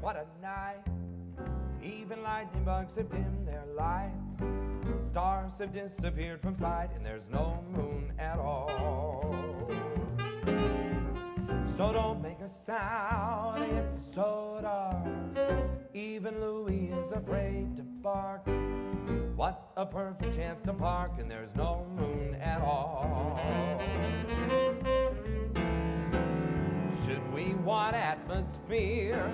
what a night. Even lightning bugs have dimmed their light. Stars have disappeared from sight, and there's no moon at all. So don't make a sound, it's so dark. Even Louis is afraid to bark. What a perfect chance to park, and there's no moon at all. Should we want atmosphere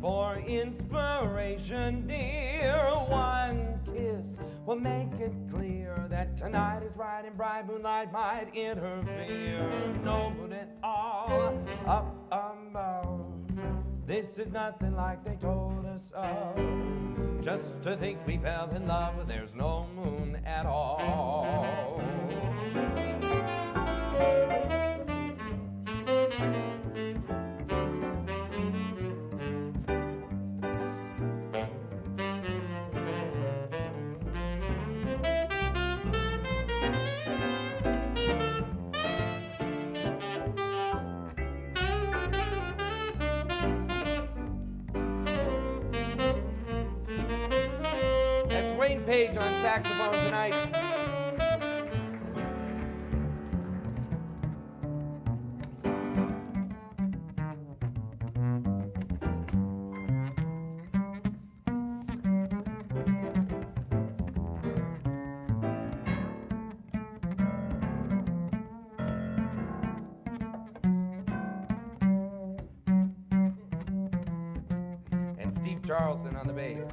for inspiration, dear? One kiss will make it clear that tonight is right and bright moonlight might interfere. No moon at all up above. This is nothing like they told us of. Just to think we fell in love when there's no moon at all. Page on saxophone tonight. And Steve Charlson on the bass.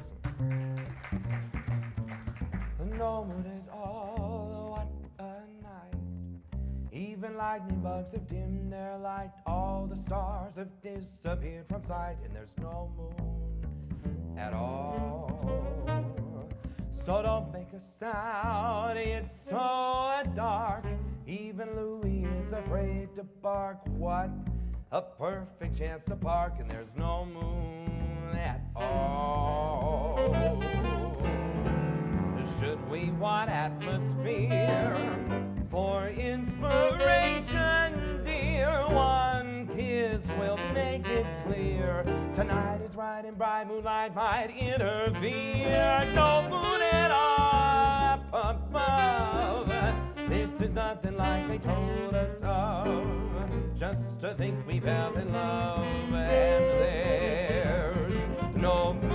No moon at all, what a night. Even lightning bugs have dimmed their light. All the stars have disappeared from sight, and there's no moon at all. So don't make a sound, it's so dark. Even Louis is afraid to bark. What a perfect chance to park, and there's no moon at all. Should we want atmosphere for inspiration, dear? One kiss will make it clear. Tonight is right and bright moonlight might interfere. No moon at all up above. This is nothing like they told us of. Just to think we fell in love, and there's no moon.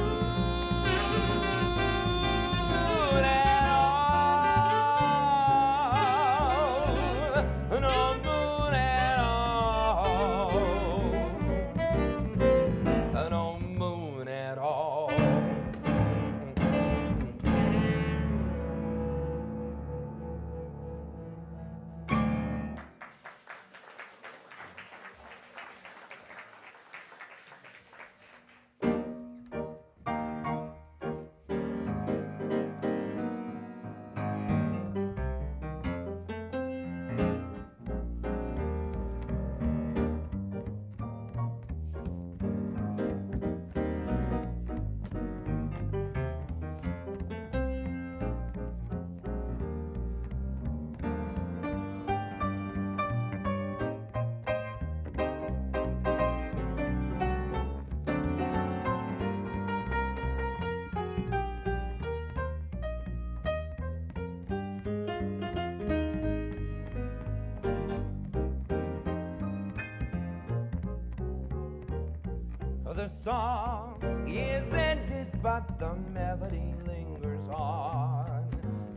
The song is ended, but the melody lingers on.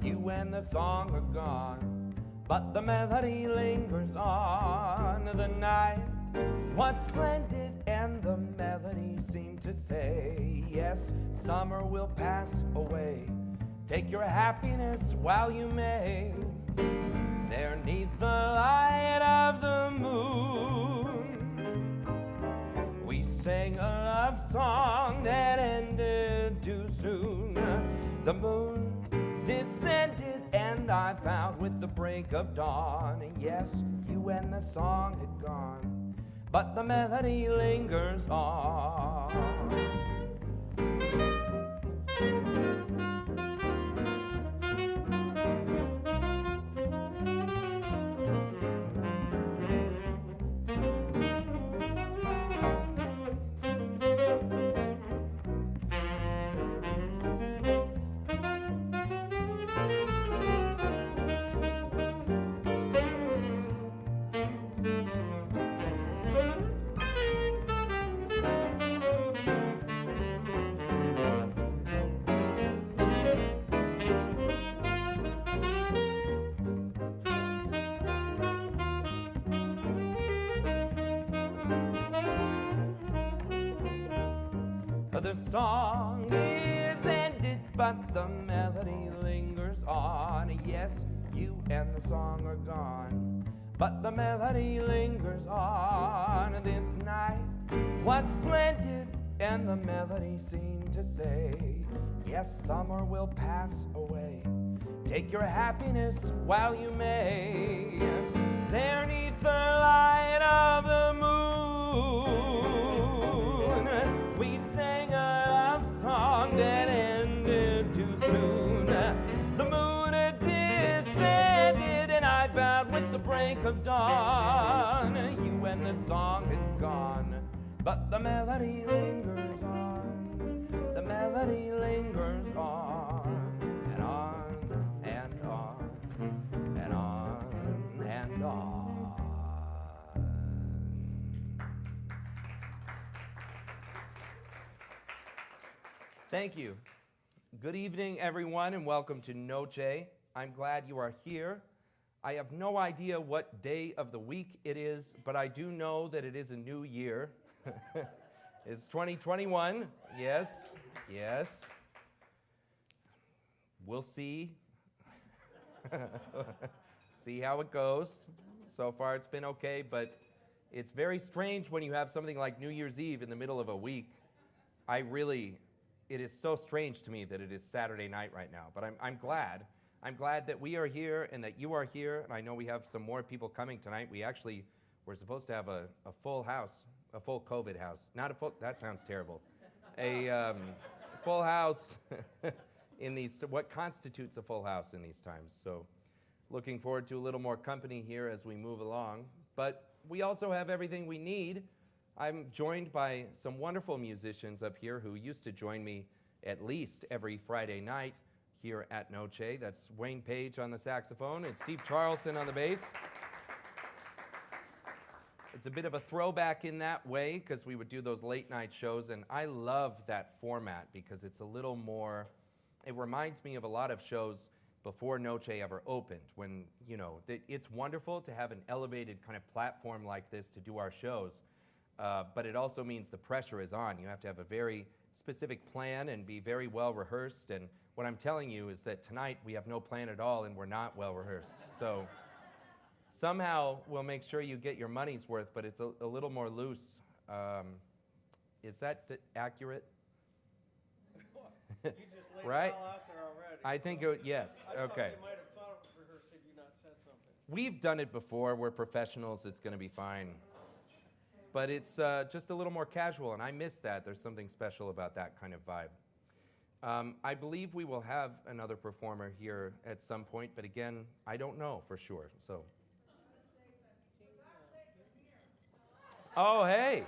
You and the song are gone, but the melody lingers on. The night was splendid, and the melody seemed to say, yes, summer will pass away. Take your happiness while you may. There 'neath the light of the moon, we sang a love song that ended too soon. The moon descended, and I found with the break of dawn, yes, you and the song had gone, but the melody lingers on. The song is ended, but the melody lingers on. Yes, you and the song are gone, but the melody lingers on. This night was splendid, and the melody seemed to say, yes, summer will pass away. Take your happiness while you may. There 'neath the light of the moon, we sang a love song that ended too soon. The moon had descended, and I vowed with the break of dawn, you and the song had gone, but the melody lingers on. The melody lingers on, and on, and on, and on, and on. Thank you. Good evening, everyone, and welcome to Noce. I'm glad you are here. I have no idea what day of the week it is, but I do know that it is a new year. It's 2021. Yes, yes. We'll see. See how it goes. So far it's been okay, but it's very strange when you have something like New Year's Eve in the middle of a week. It is so strange to me that it is Saturday night right now, but I'm glad. I'm glad that we are here and that you are here, and I know we have some more people coming tonight. We're supposed to have a full house, a full COVID house. Not a full, that sounds terrible. A full house in these, what constitutes a full house in these times. So looking forward to a little more company here as we move along. But we also have everything we need. I'm joined by some wonderful musicians up here who used to join me at least every Friday night here at Noce. That's Wayne Page on the saxophone and Steve Charlson on the bass. It's a bit of a throwback in that way because we would do those late night shows, and I love that format because it's a little more, it reminds me of a lot of shows before Noce ever opened, when, you know, it's wonderful to have an elevated kind of platform like this to do our shows, but it also means the pressure is on. You have to have a very specific plan and be very well rehearsed, and what I'm telling you is that tonight we have no plan at all and we're not well rehearsed. So somehow we'll make sure you get your money's worth, but it's a little more loose. Is that accurate? You just laid right? it all out there already. I think, yes, I okay. thought they might have thought it was rehearsed had you not said something. We've done it before. We're professionals. It's going to be fine. But it's just a little more casual, and I miss that. There's something special about that kind of vibe. I believe we will have another performer here at some point, but again, I don't know for sure. So. Oh, hey.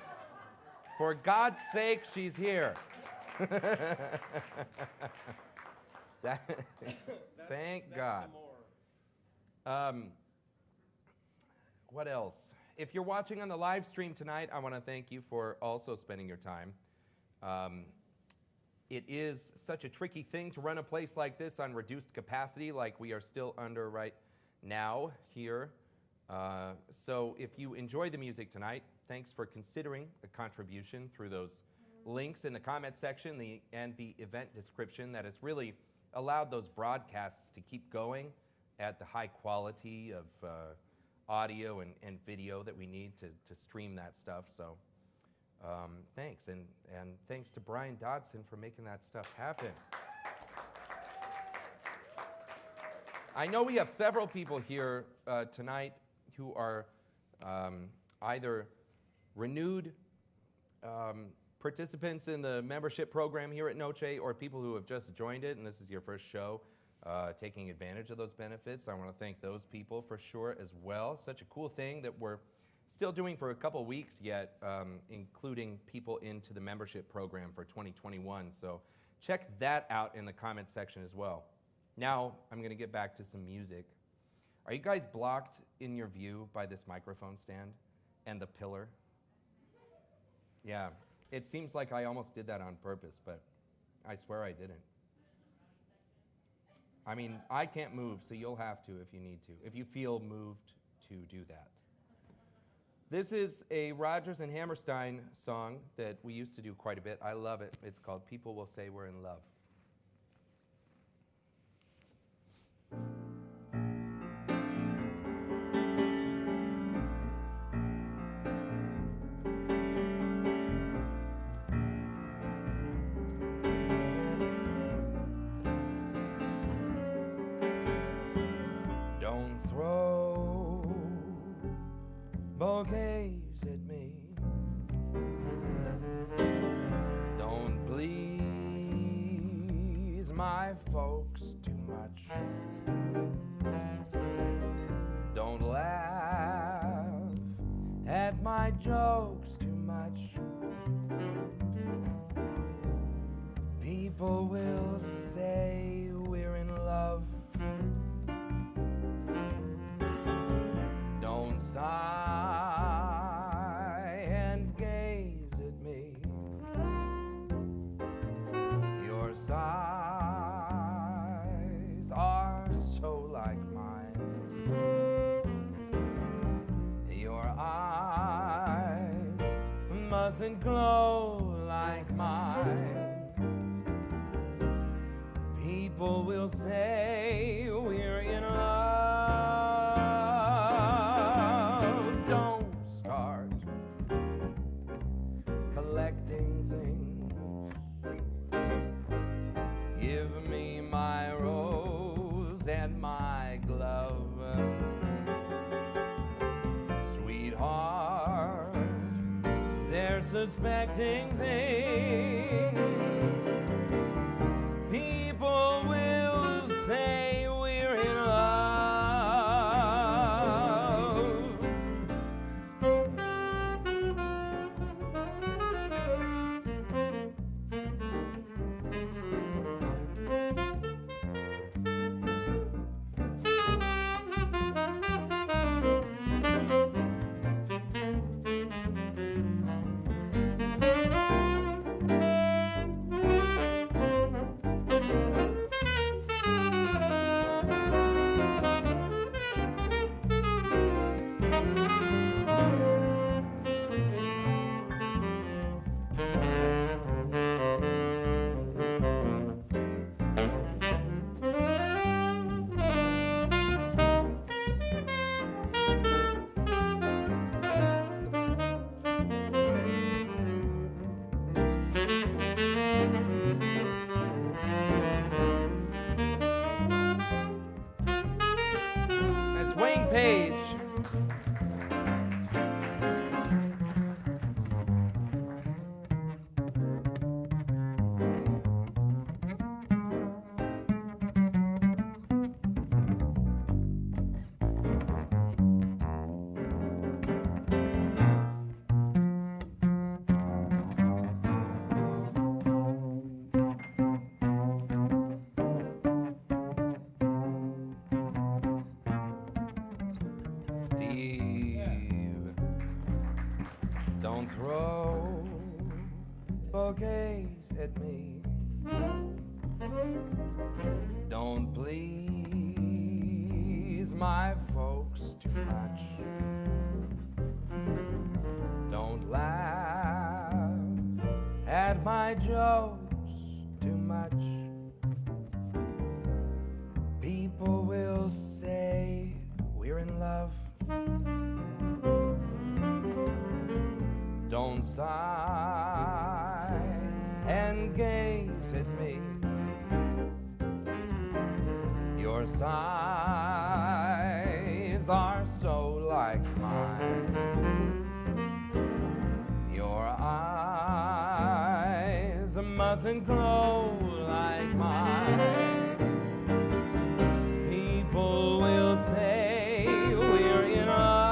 For God's sake, she's here. Thank God. What else? If you're watching on the live stream tonight, I want to thank you for also spending your time. It is such a tricky thing to run a place like this on reduced capacity, like we are still under right now here. So if you enjoy the music tonight, thanks for considering a contribution through those links in the comment section and the event description that has really allowed those broadcasts to keep going at the high quality of audio and video that we need to stream that stuff. So thanks, and thanks to Brian Dodson for making that stuff happen. I know we have several people here tonight who are either renewed participants in the membership program here at Noce, or people who have just joined it and this is your first show taking advantage of those benefits. I want to thank those people for sure as well. Such a cool thing that we're still doing for a couple weeks yet, including people into the membership program for 2021. So check that out in the comment section as well. Now I'm going to get back to some music. Are you guys blocked in your view by this microphone stand and the pillar? Yeah, it seems like I almost did that on purpose, but I swear I didn't. I mean, I can't move, so you'll have to if you need to, if you feel moved to do that. This is a Rodgers and Hammerstein song that we used to do quite a bit. I love it. It's called People Will Say We're in Love. Don't throw bouquets at me. Don't please my folks too much. Don't laugh at my jokes too much. People will say we're in love. Don't sigh and gaze at me. Your sighs are so like mine. Your eyes mustn't glow like mine. People will say we're in love. Don't start collecting things. Give me my rose and my glove. Sweetheart, they're suspecting things. People will say we're in love. That's Wayne Page. Steve, don't throw bouquets at me. Don't please my folks too much. Don't laugh at my jokes too much. People will say we're in love. Don't sigh and gaze at me. Your sighs are so like mine. Your eyes mustn't glow like mine. People will say we're in love.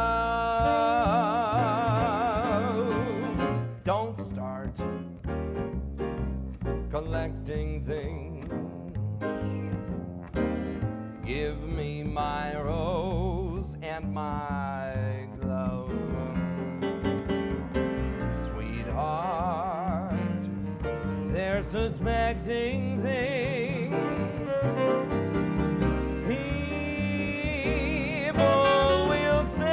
Don't start collecting things. Give me my rose and my glove. Sweetheart, they're suspecting things. People will say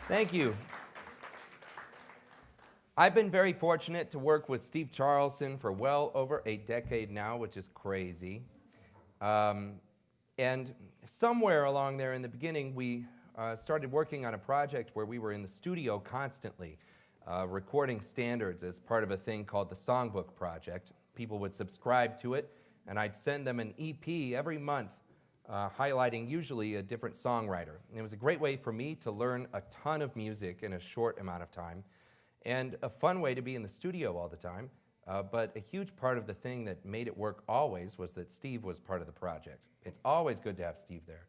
Thank you. I've been very fortunate to work with Steve Charlson for well over a decade now, which is crazy. And somewhere along there in the beginning, we started working on a project where we were in the studio constantly, recording standards as part of a thing called the Songbook Project. People would subscribe to it, and I'd send them an EP every month, highlighting usually a different songwriter. And it was a great way for me to learn a ton of music in a short amount of time, and a fun way to be in the studio all the time. But a huge part of the thing that made it work always was that Steve was part of the project. It's always good to have Steve there.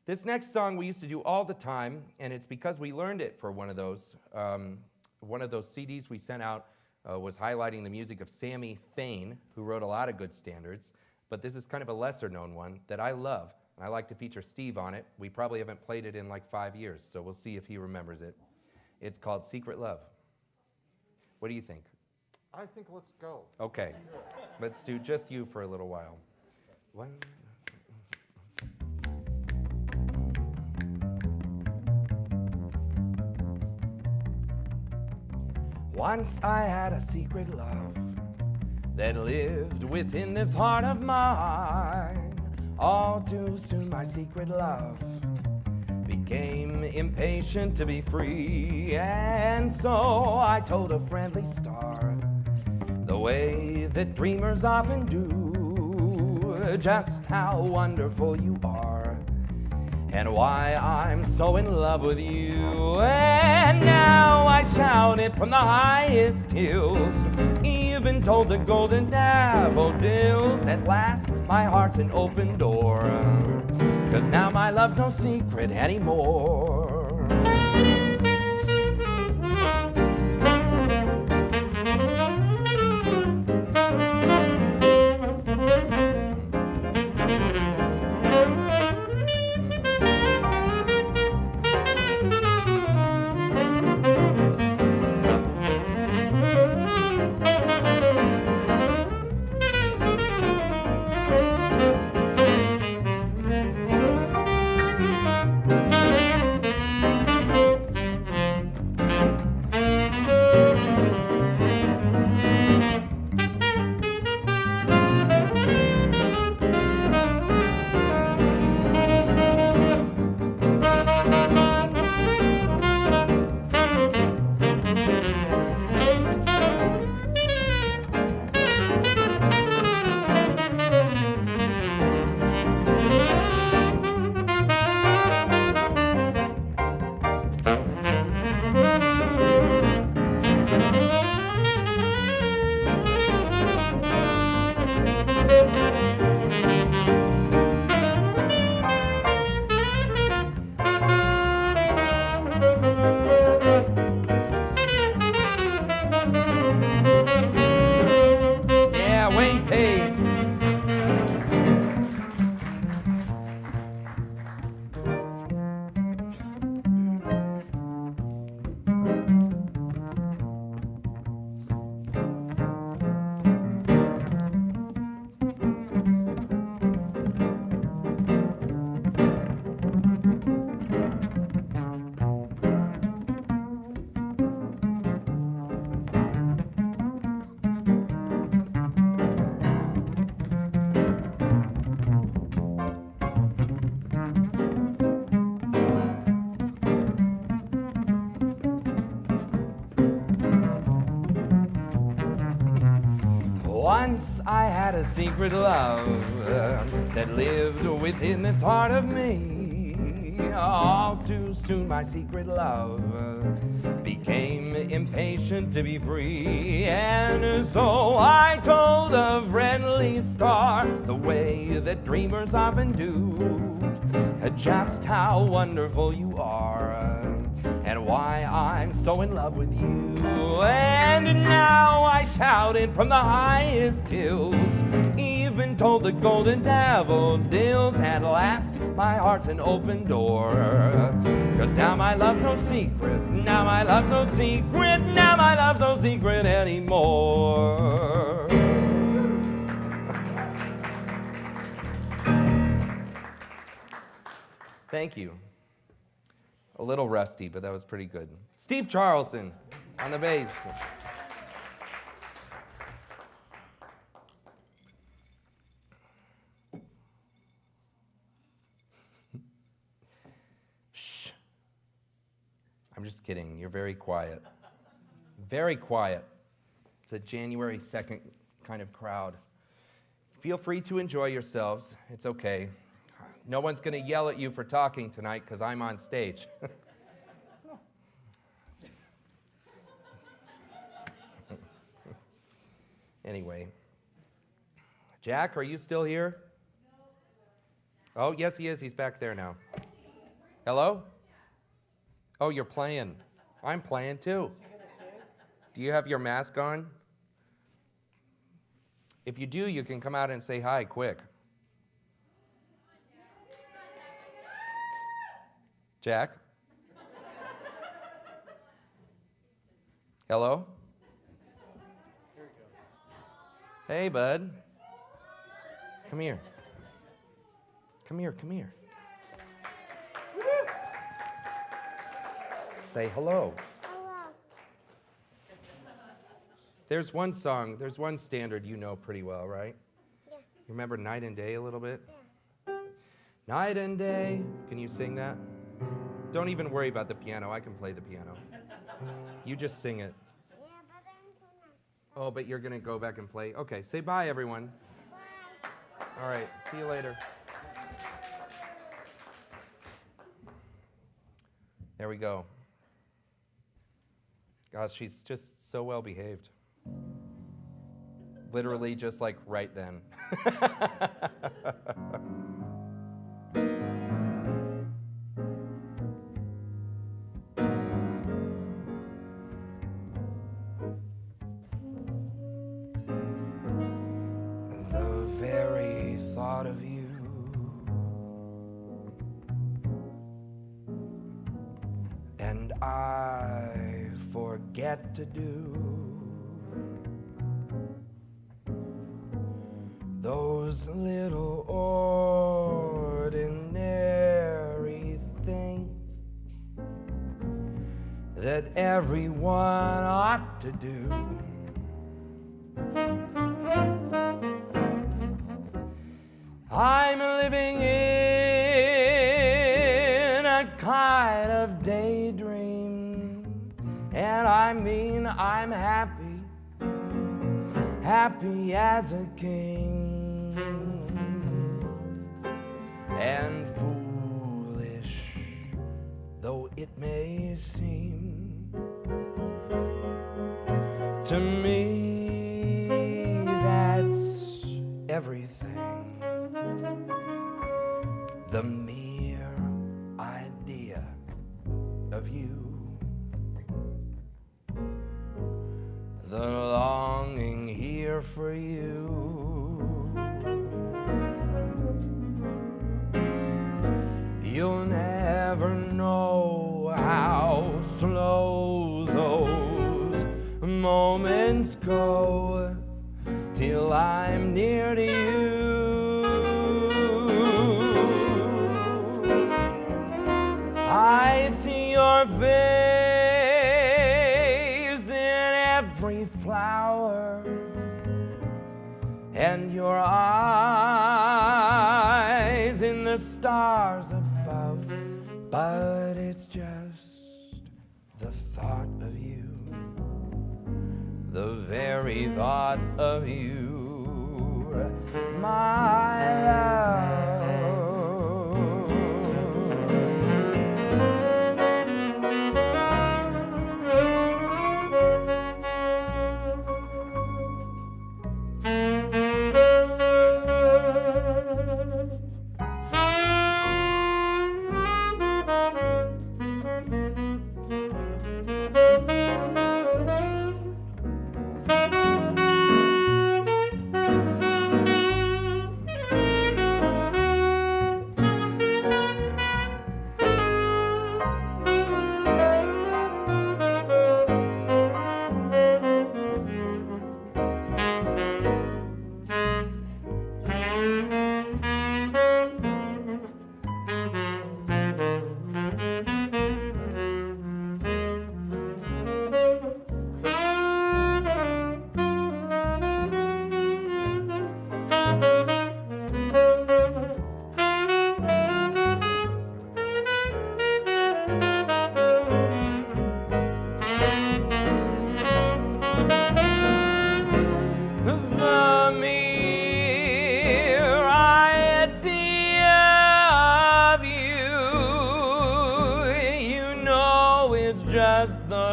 This next song we used to do all the time, and it's because we learned it for one of those CDs we sent out was highlighting the music of Sammy Fain, who wrote a lot of good standards, but this is kind of a lesser known one that I love. And I like to feature Steve on it. We probably haven't played it in like 5 years, so we'll see if he remembers it. It's called Secret Love. What do you think? I think let's go. Okay, let's do just you for a little while. One. Once I had a secret love that lived within this heart of mine. All too soon my secret love became impatient to be free, and so I told a friendly star, the way that dreamers often do, just how wonderful you are, and why I'm so in love with you. And now I shout it from the highest hills, even told the golden daffodils, at last my heart's an open door, 'cause now my love's no secret anymore. Once I had a secret love that lived within this heart of me. All too soon my secret love became impatient to be free, and so I told a friendly star, the way that dreamers often do, just how wonderful you are, and why I'm so in love with you. And now I shouted from the highest hills, even told the golden daffodils, at last my heart's an open door, 'cause now my love's no secret, now my love's no secret, now my love's no secret anymore. Thank you. A little rusty, but that was pretty good. Steve Charlson on the bass. Shh. I'm just kidding. You're very quiet. Very quiet. It's a January 2nd kind of crowd. Feel free to enjoy yourselves. It's okay. No one's going to yell at you for talking tonight because I'm on stage. Anyway. Jack, are you still here? Oh, yes, he is. He's back there now. Hello? Oh, you're playing. I'm playing too. Do you have your mask on? If you do, you can come out and say hi quick. Jack? Hello? Hey, bud. Come here. Come here, come here. Say hello. There's one song, there's one standard you know pretty well, right? Yeah. You remember Night and Day a little bit? Yeah. Night and day. Can you sing that? Don't even worry about the piano. I can play the piano. You just sing it. Yeah, but I'm Oh, but you're going to go back and play? Okay, say bye, everyone. Bye. All right, see you later. There we go. Gosh, she's just so well behaved. Literally just like right then. The very thought of you and I forget to do those little ordinary things that everyone ought to do. I'm living in a kind of daydream, and I mean I'm happy, happy as a king. And foolish though it may seem to me, that's everything. The mere idea of you, the longing here for you. You'll never know how slow those moments go till I'm near to you. I see your face in every flower and your eyes in the stars above. But it's just the thought of you, the very thought of you, my love.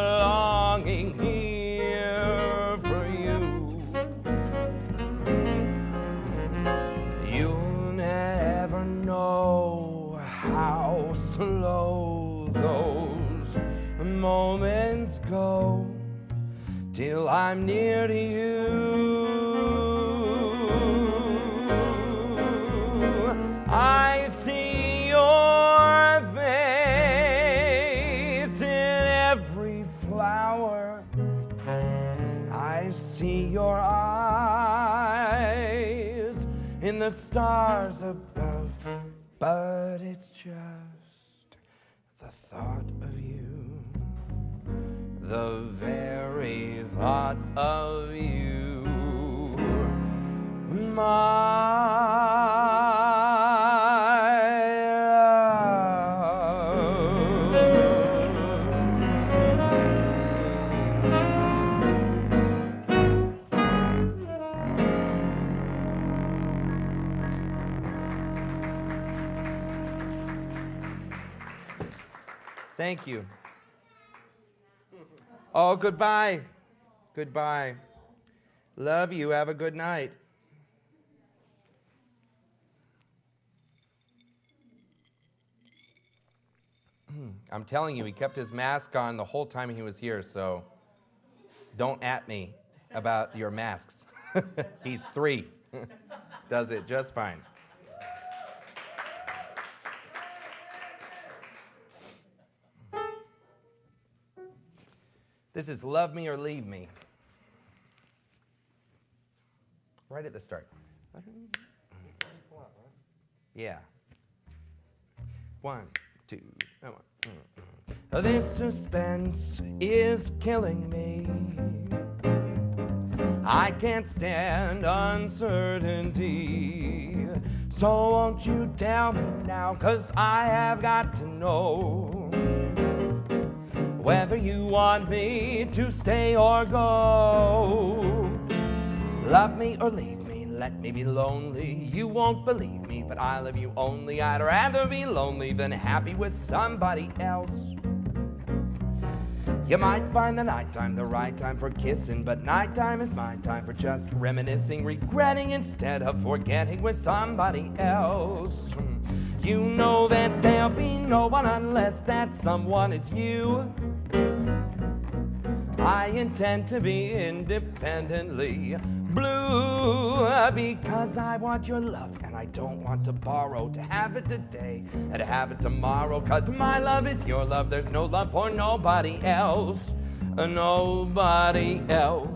longing here for you. You'll never know how slow those moments go till I'm near to you. I see your face in every flower. I see your eyes in the stars above. But it's just the thought of you, the very thought of you, my Thank you. Oh, goodbye. Goodbye. Love you. Have a good night. I'm telling you, he kept his mask on the whole time he was here, so don't at me about your masks. He's 3. Does it just fine. This is Love Me or Leave Me. Right at the start. Yeah. 1, 2, 1. This suspense is killing me. I can't stand uncertainty. So won't you tell me now, 'cause I have got to know whether you want me to stay or go. Love me or leave me, let me be lonely. You won't believe me, but I love you only. I'd rather be lonely than happy with somebody else. You might find the nighttime the right time for kissing, but nighttime is my time for just reminiscing, regretting instead of forgetting with somebody else. You know that there'll be no one unless that someone is you. I intend to be independently blue because I want your love and I don't want to borrow, to have it today and to have it tomorrow, 'cause my love is your love. There's no love for nobody else, nobody else.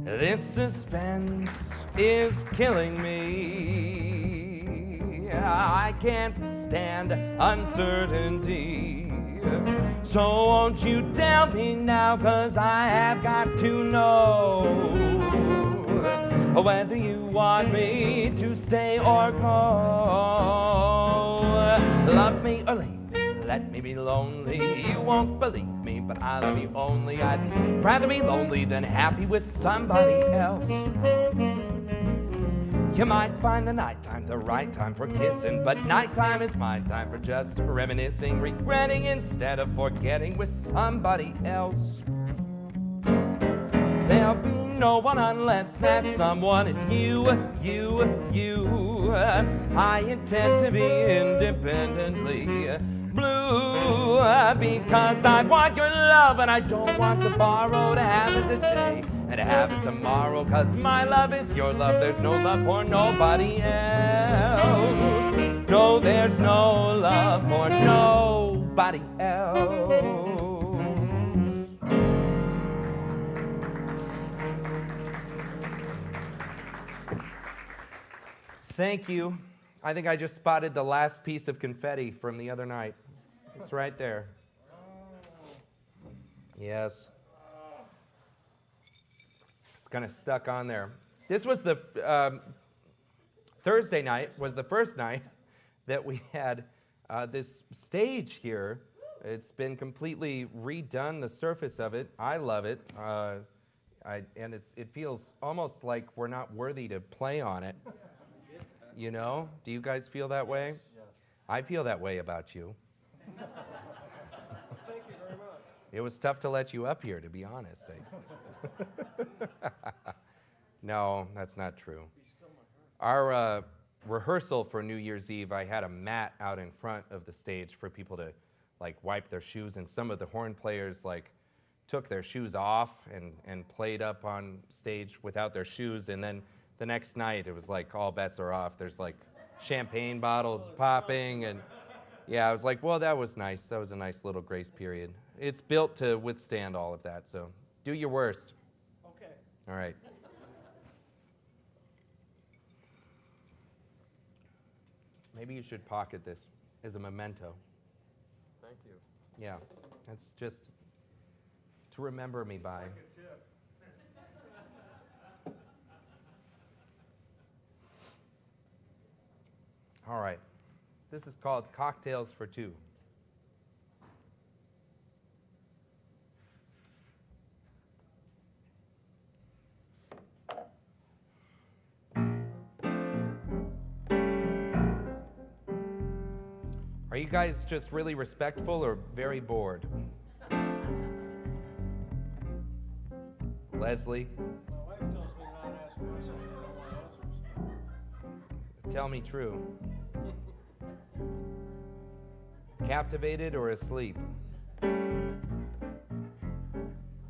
This suspense is killing me. I can't stand uncertainty. So won't you tell me now, 'cause I have got to know whether you want me to stay or go. Love me or leave me, let me be lonely. You won't believe me, but I love you only. I'd rather be lonely than happy with somebody else. You might find the nighttime the right time for kissing, but nighttime is my time for just reminiscing, regretting instead of forgetting with somebody else. There'll be no one unless that someone is you. I intend to be independently blue because I want your love and I don't want to borrow to have it today and to have it tomorrow, because my love is your love. There's no love for nobody else. No, there's no love for nobody else. Thank you. I think I just spotted the last piece of confetti from the other night. It's right there. Yes. It's kind of stuck on there. This was the Thursday night was the first night that we had this stage here. It's been completely redone, the surface of it. I love it. And it feels almost like we're not worthy to play on it. You know? Do you guys feel that way? Yes. I feel that way about you. Thank you very much. It was tough to let you up here, to be honest. No, that's not true. Our rehearsal for New Year's Eve, I had a mat out in front of the stage for people to like wipe their shoes, and some of the horn players like took their shoes off and played up on stage without their shoes, and then the next night, it was like all bets are off. There's like champagne bottles popping, and yeah, I was like, well, that was nice. That was a nice little grace period. It's built to withstand all of that, so do your worst. Okay. All right. Maybe you should pocket this as a memento. Thank you. Yeah, that's just to remember me by. Like a tip. All right. This is called Cocktails for Two. Are you guys just really respectful or very bored? Leslie, My wife tells me not to ask questions I don't want answers. tell me true. Captivated or asleep?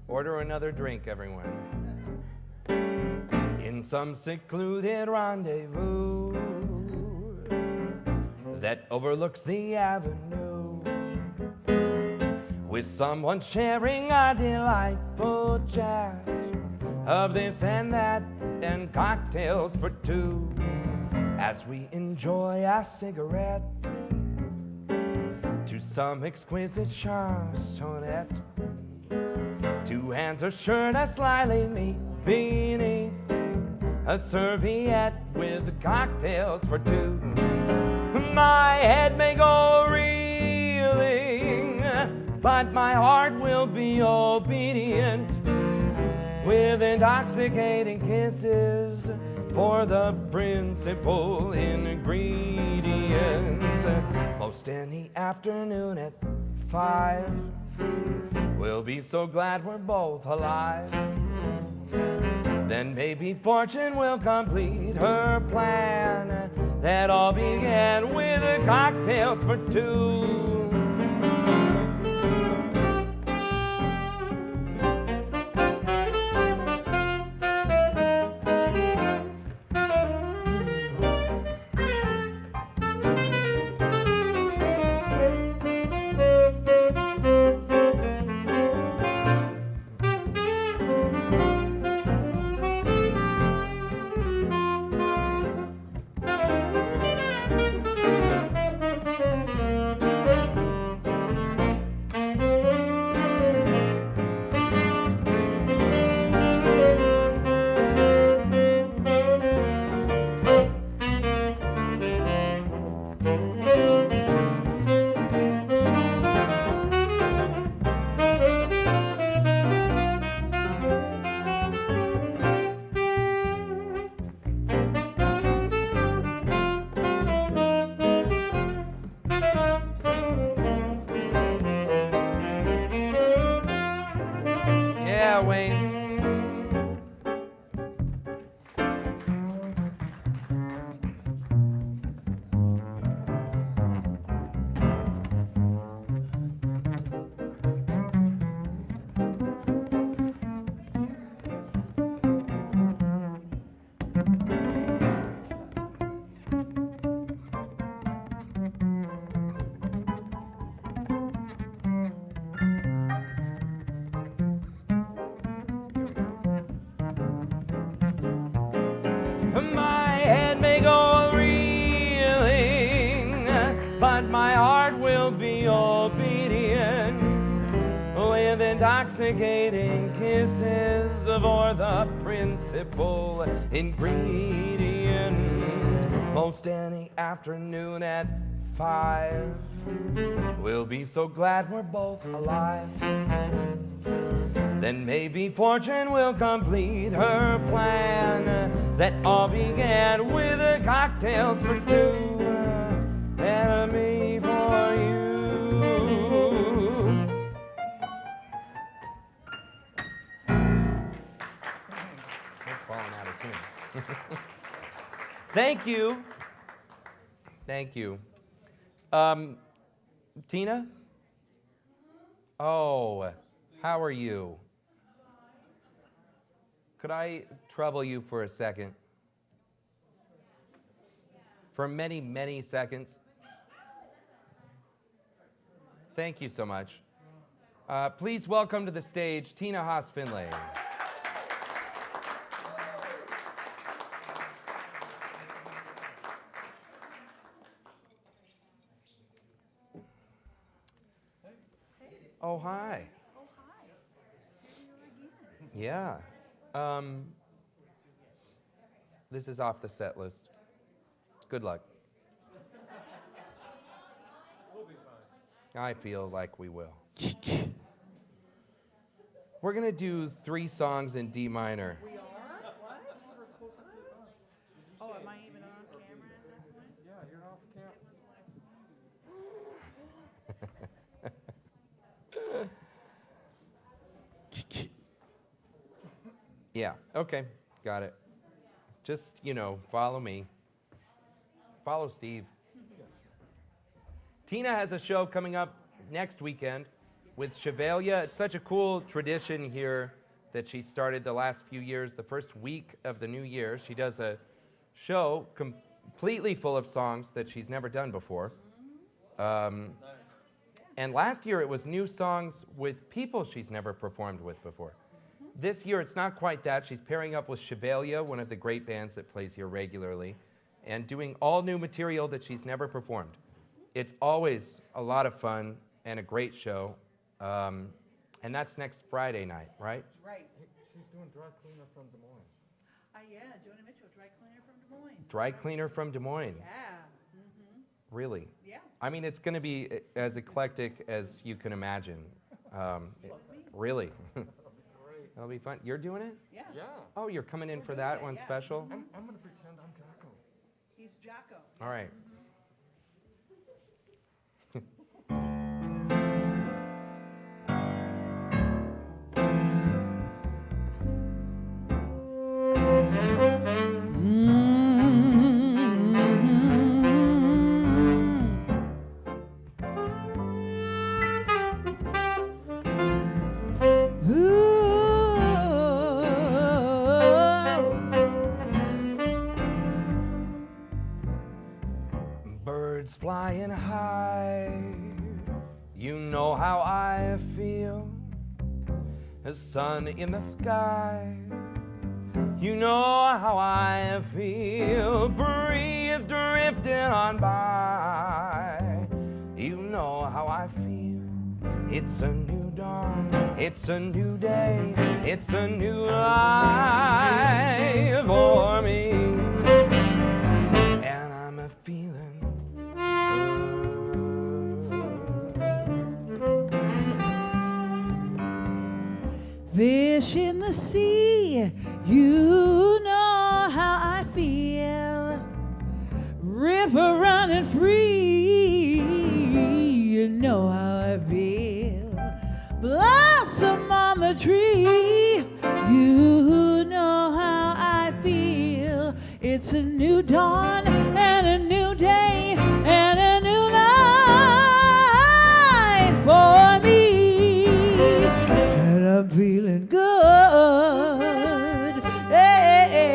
Order another drink, everyone. In some secluded rendezvous that overlooks the avenue, with someone sharing a delightful chat of this and that and cocktails for two, as we enjoy a cigarette to some exquisite chansonette. Two hands are sure to slyly meet beneath a serviette with cocktails for two. My head may go reeling, but my heart will be obedient, with intoxicating kisses for the principal ingredient. Most any afternoon at 5, we'll be so glad we're both alive. Then maybe fortune will complete her plan that all began with cocktails for two. obedient with intoxicating kisses for the principal ingredient. Most any afternoon at 5, we'll be so glad we're both alive. Then maybe fortune will complete her plan that all began with cocktails for 2 and me for you. It's falling out of tune. Thank you. Thank you. Tina? Oh, how are you? Could I trouble you for a second? For many, many seconds? Thank you so much. Please welcome to the stage Tina Haas-Finlay. Oh, hi. Oh, hi. Yeah. This is off the set list. Good luck. We'll be fine. I feel like we will. We're going to do 3 songs in D minor. We are? What? Oh, am I even on camera at that point? Yeah, you're off camp. Yeah, okay, got it. Just, follow me. Follow Steve. Tina has a show coming up next weekend with Chevalia. It's such a cool tradition here that she started the last few years. The first week of the new year, she does a show completely full of songs that she's never done before. And last year it was new songs with people she's never performed with before. This year it's not quite that. She's pairing up with Chevalia, one of the great bands that plays here regularly, and doing all new material that she's never performed. It's always a lot of fun and a great show. And that's next Friday night, right? Right. She's doing dry cleaner from Des Moines. Yeah, Joni Mitchell, dry cleaner from Des Moines. Dry cleaner from Des Moines. Yeah. Really? Yeah. I mean, it's going to be as eclectic as you can imagine. Really. That'll be fun. You're doing it? Yeah. Yeah. Oh, you're coming in We're for doing that it, one yeah. special? I'm going to pretend I'm Jocko. He's Jocko. All right. Birds flying high, you know how I feel. The sun in the sky, you know how I feel. Breeze drifting on by, you know how I feel. It's a new dawn, it's a new day, it's a new life for me. And I'm a feeling Fish in the sea, you know how I feel. River running free, you know how I feel. Blossom on the tree, you know how I feel. It's a new dawn and a new day and a new life for me. And I'm feeling good. Hey.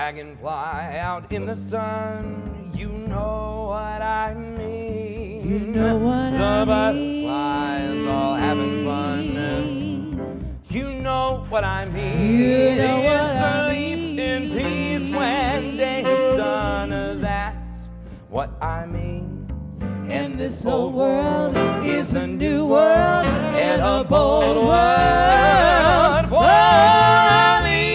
dragonfly out in the sun, you know what I mean. You know what the I butterflies all having fun. You know what I mean. You know what I Sleep in peace when day is done. That's what I mean. And this whole world is a new world and a bold world for me.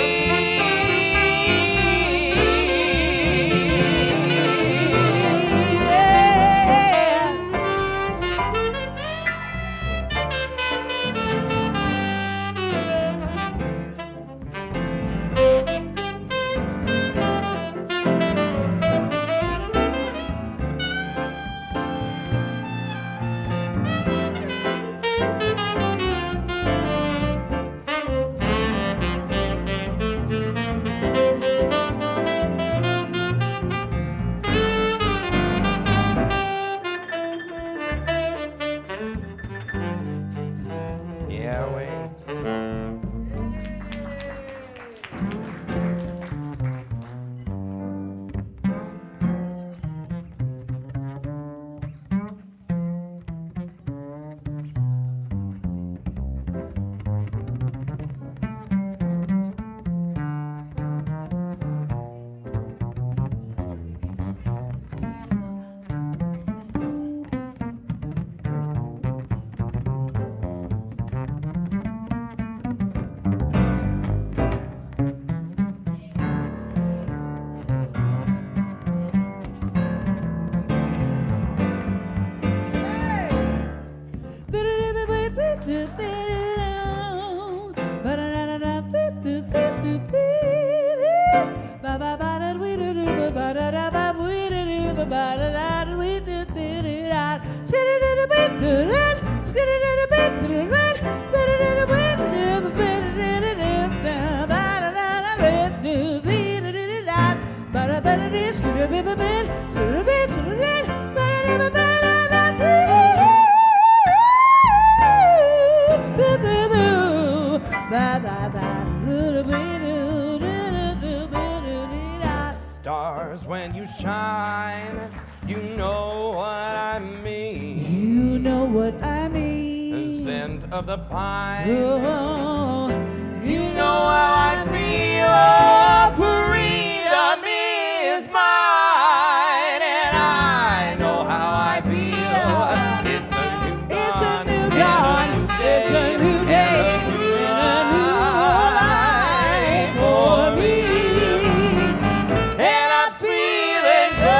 Stars, when you shine, you know what I mean. You know what I mean. The scent of the pine. Oh, You know how I feel. Freedom is mine, and I know how I feel. It's a new dawn. It's a new day. And a new life for me. And I'm feeling good.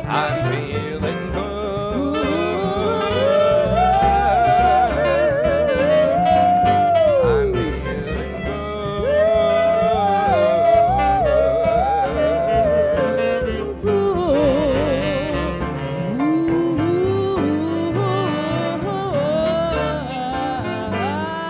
I'm feeling good. I'm feeling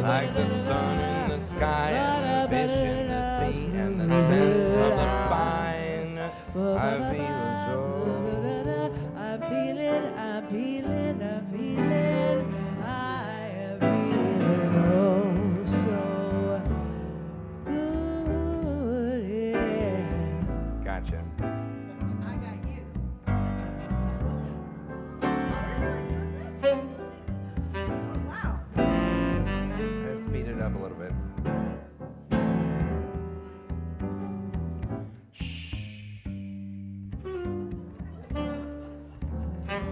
like the sun in the sky and the fish in the sea and the scent of the pine. I feel so. I'm feeling, I'm feeling, I'm feeling, I am feeling oh so good, yeah. Gotcha. I got you. Wow. Let's speed it up a little bit.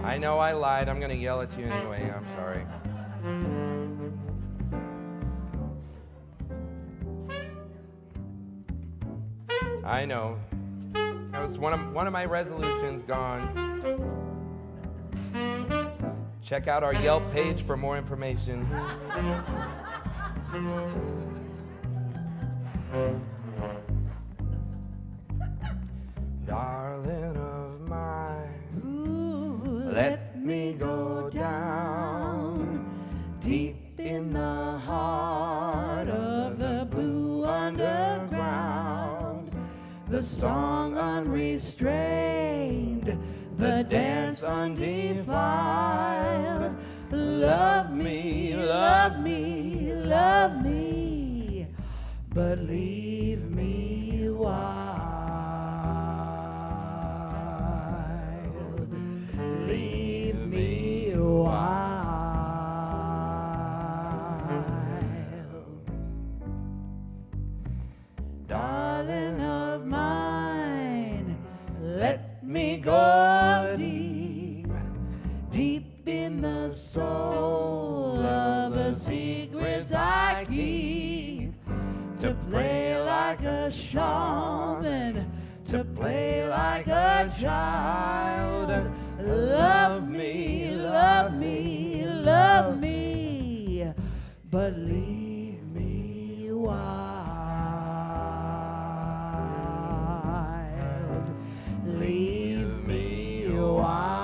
I know I lied. I'm going to yell at you anyway. I'm sorry. I know. That was one of my resolutions gone. Check out our Yelp page for more information. Darling of mine, Ooh, let me go down deep in the heart of the blue underground. The song unrestrained, the dance undefiled. love me, love me, love me, but leave me wild. Leave me wild. Darling of mine, let me go deep, deep in the soul of the secrets I keep, to play like a shaman, to play like a child. Love me, love me, love me, but leave me wild. Leave me wild.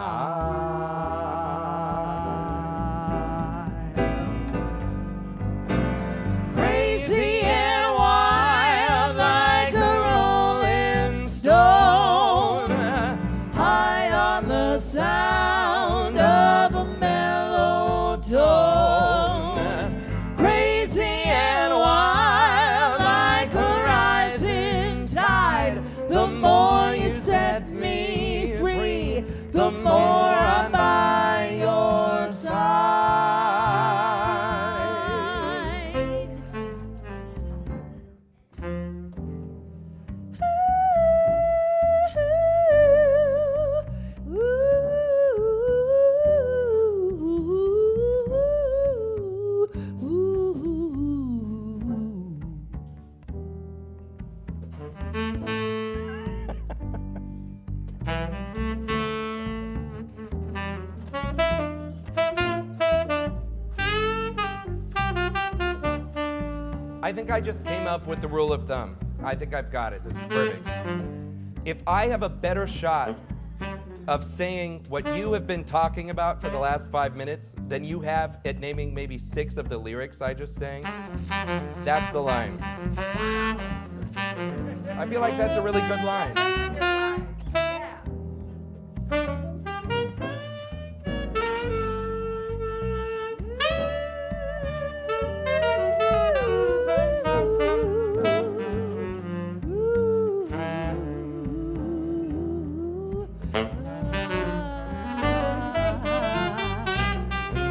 Crazy and wild like a rolling stone, high on the sound of a mellow tone. Crazy and wild like a rising tide. The more you set me free, the more I'm by your side. I think I just came up with the rule of thumb. I think I've got it. This is perfect. If I have a better shot of saying what you have been talking about for the last 5 minutes than you have at naming maybe 6 of the lyrics I just sang, that's the line. I feel like that's a really good line.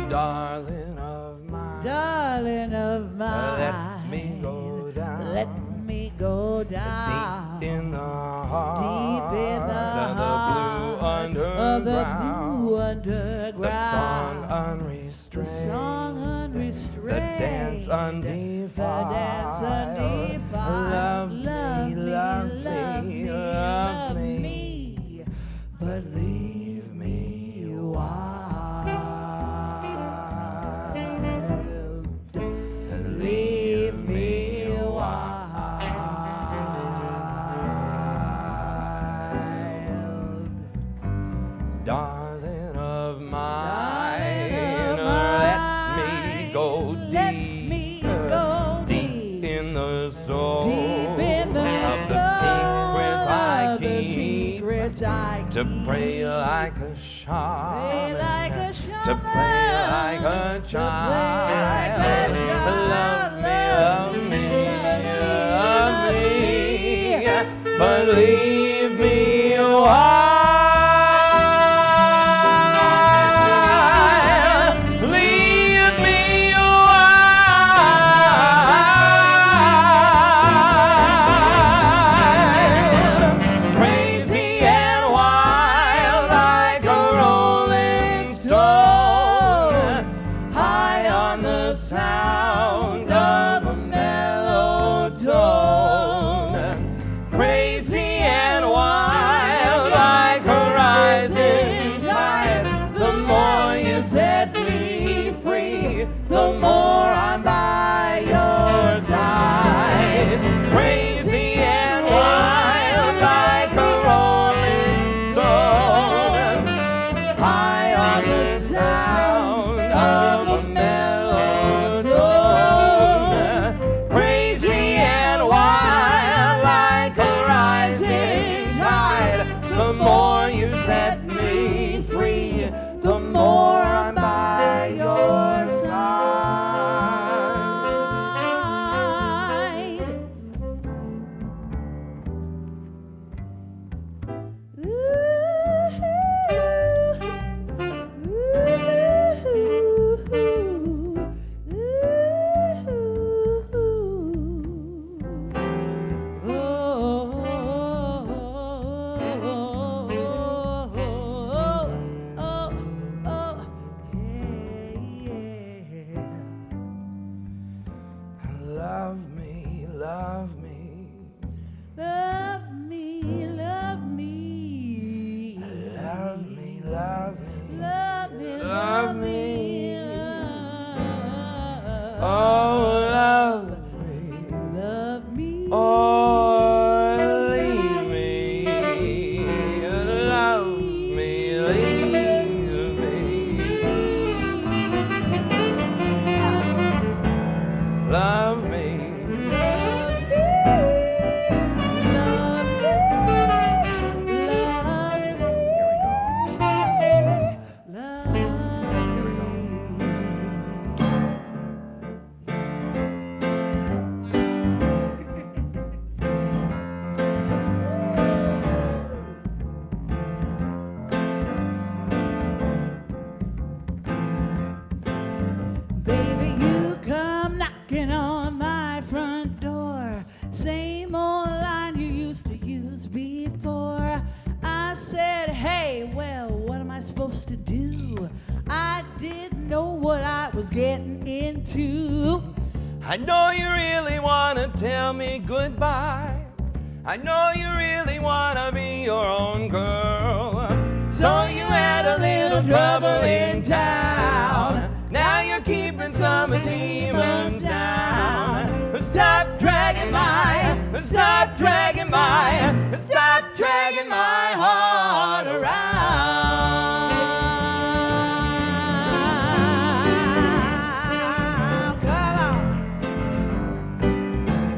Darling of mine, Darling of mine, let me go down. Let me go down. Deep in the heart, Deep in the of the blue heart underground. of the blue underground. The song unrestrained. The song unrestrained. The dance undefiled. The dance undefiled. Love me, love me, love love me, me, but leave me wild. Leave me wild. darling of mine. Darling of Let mine. me go Let deep, me go deep in the soul Deep in the of the secrets I of the keep. secrets I To keep. pray like a shaman, Pray like a to play like a To child. play like a child. Love me, love me, love me, but leave me wild. Leave me wild. Crazy and wild like a rolling stone, high on the sound of a mellow tone. Crazy and wild like a rising tide. The more you set me free, the more I'm by your side. Crazy and wild like a rolling stone, high on the sound of a mellow tone. Crazy and wild like a rising tide. The more you set me free, the more I'm by your I supposed to do? I didn't know what I was getting into. I know you really want to tell me goodbye. I know you really want to be your own girl. So you had a little trouble in town. Now you're keeping some demons down. Stop dragging my heart around. Come on.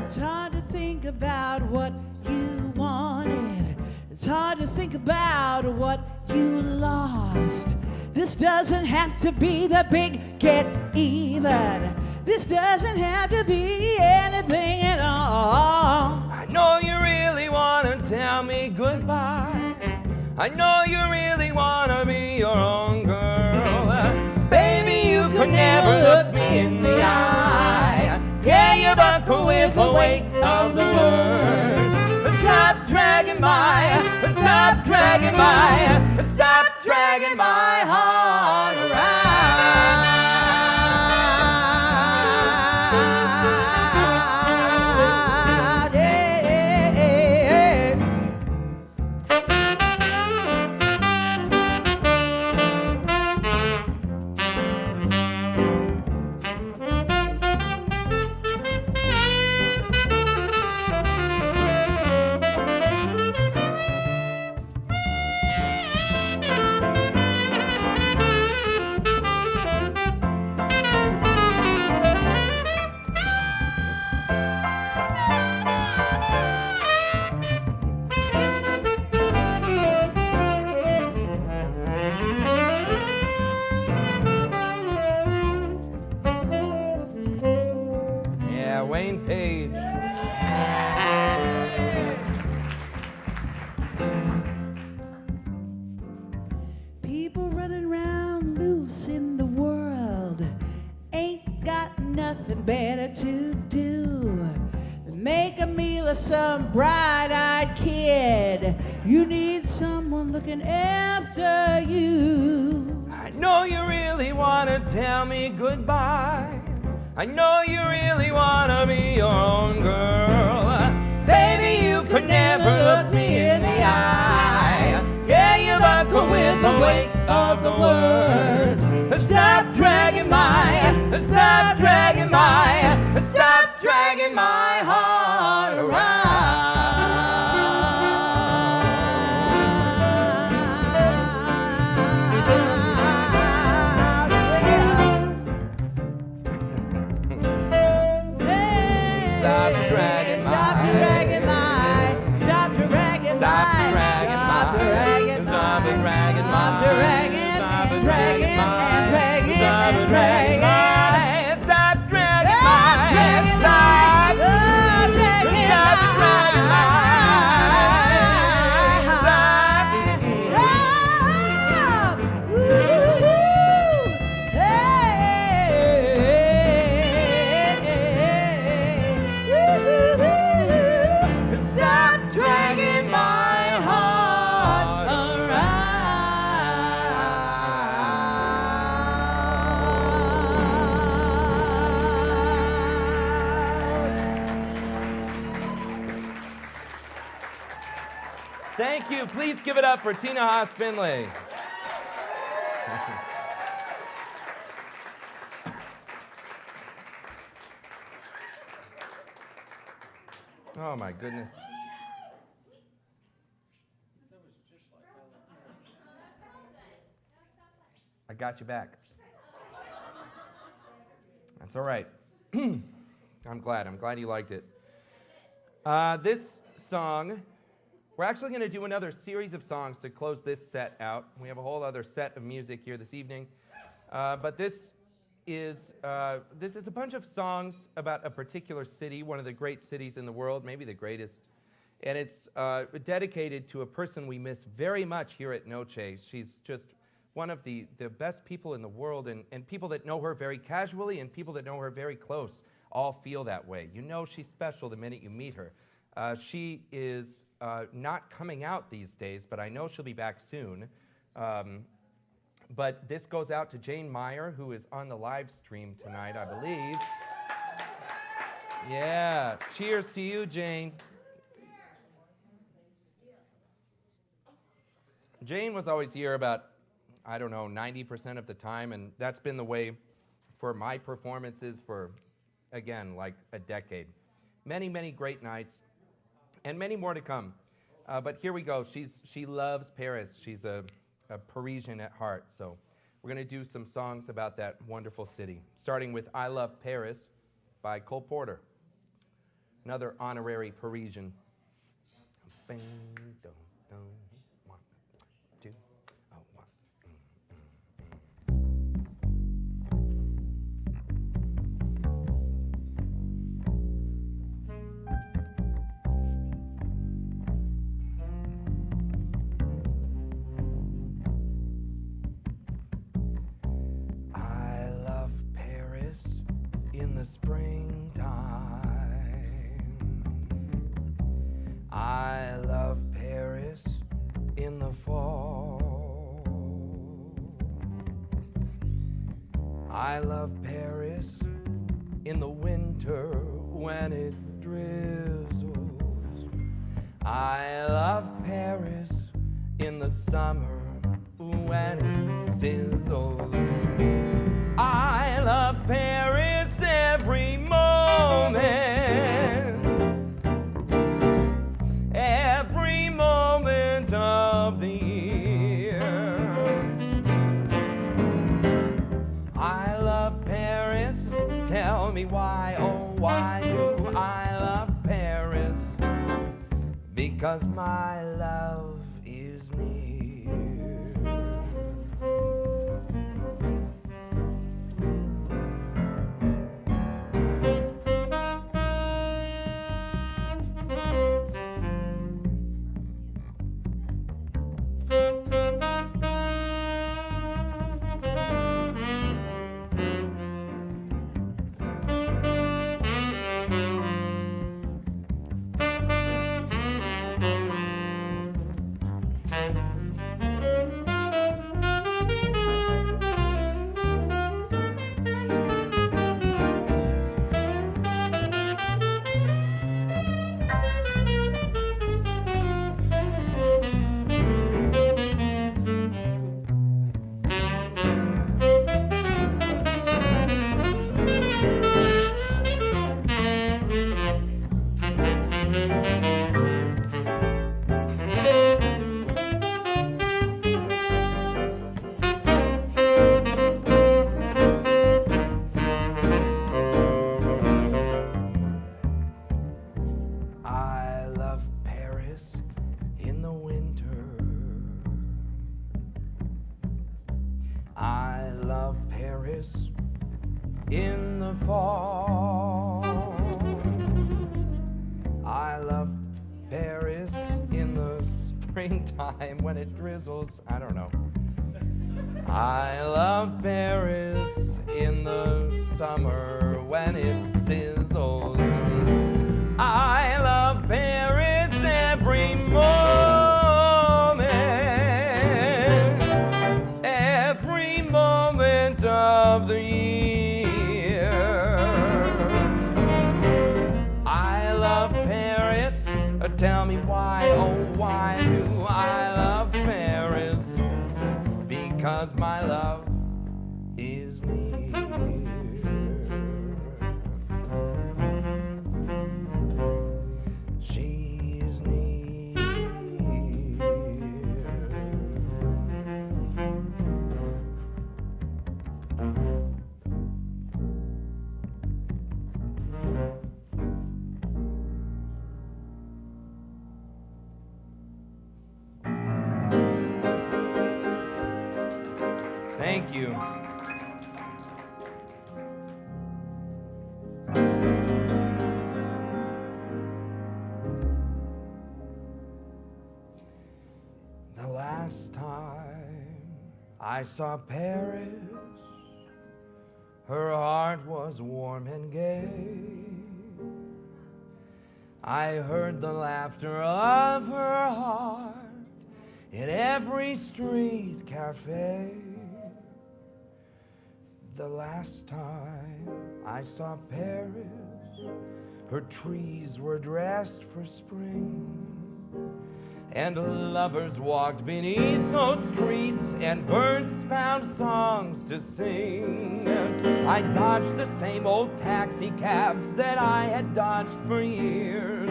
It's hard to think about what you wanted. It's hard to think about what you lost. This doesn't have to be the big get even. This doesn't have to be anything at all. I know you really want to tell me goodbye. I know you really want to be your own girl. Baby, you could never look me in the eye. Yeah, you buckle with the weight of the words. Stop dragging my heart around. People running around loose in the world ain't got nothing better to do than make a meal of some bright-eyed kid. You need someone looking after you. I know you really want to tell me goodbye. I know you really want to be your own girl. Baby, you could never look me in the eye. Yeah, you buckle with the weight of the words. Stop dragging my heart around. Stop dragging my Thank you. Please give it up for Tina Haas-Finlay. Oh my goodness. I got you back. That's all right. I'm glad you liked it. This song, we're actually going to do another series of songs to close this set out. We have a whole other set of music here this evening. But this is a bunch of songs about a particular city, one of the great cities in the world, maybe the greatest. And it's dedicated to a person we miss very much here at Noce. She's just one of the best people in the world, and people that know her very casually and people that know her very close all feel that way. You know she's special the minute you meet her. She is not coming out these days, but I know she'll be back soon. But this goes out to Jane Meyer, who is on the live stream tonight, I believe. Yeah, cheers to you, Jane. Jane was always here about, I don't know, 90% of the time, and that's been the way for my performances for, again, like a decade. Many, many great nights, and many more to come. But here we go. She loves Paris. She's a Parisian at heart, so we're going to do some songs about that wonderful city, starting with I Love Paris by Cole Porter, another honorary Parisian. Bang, dum, dum. 1, 2, oh, 1. I love Paris in the springtime. I love Paris in the fall. I love Paris in the winter when it drizzles. I love Paris in the summer when it sizzles. I love Paris every moment. Every moment of the year. I love Paris. Tell me why, oh why do I love Paris? Because my love is near. In the fall, I love Paris in the springtime when it drizzles. I don't know. I love Paris in the summer when it sizzles. I love Paris every moment, every moment of the year. Tell me why, oh why do I love Paris? Because my love is near. She's near. Thank you. The last time I saw Paris, her heart was warm and gay. I heard the laughter of her heart in every street cafe. The last time I saw Paris, her trees were dressed for spring, and lovers walked beneath those streets, and birds found songs to sing. I dodged the same old taxi cabs that I had dodged for years.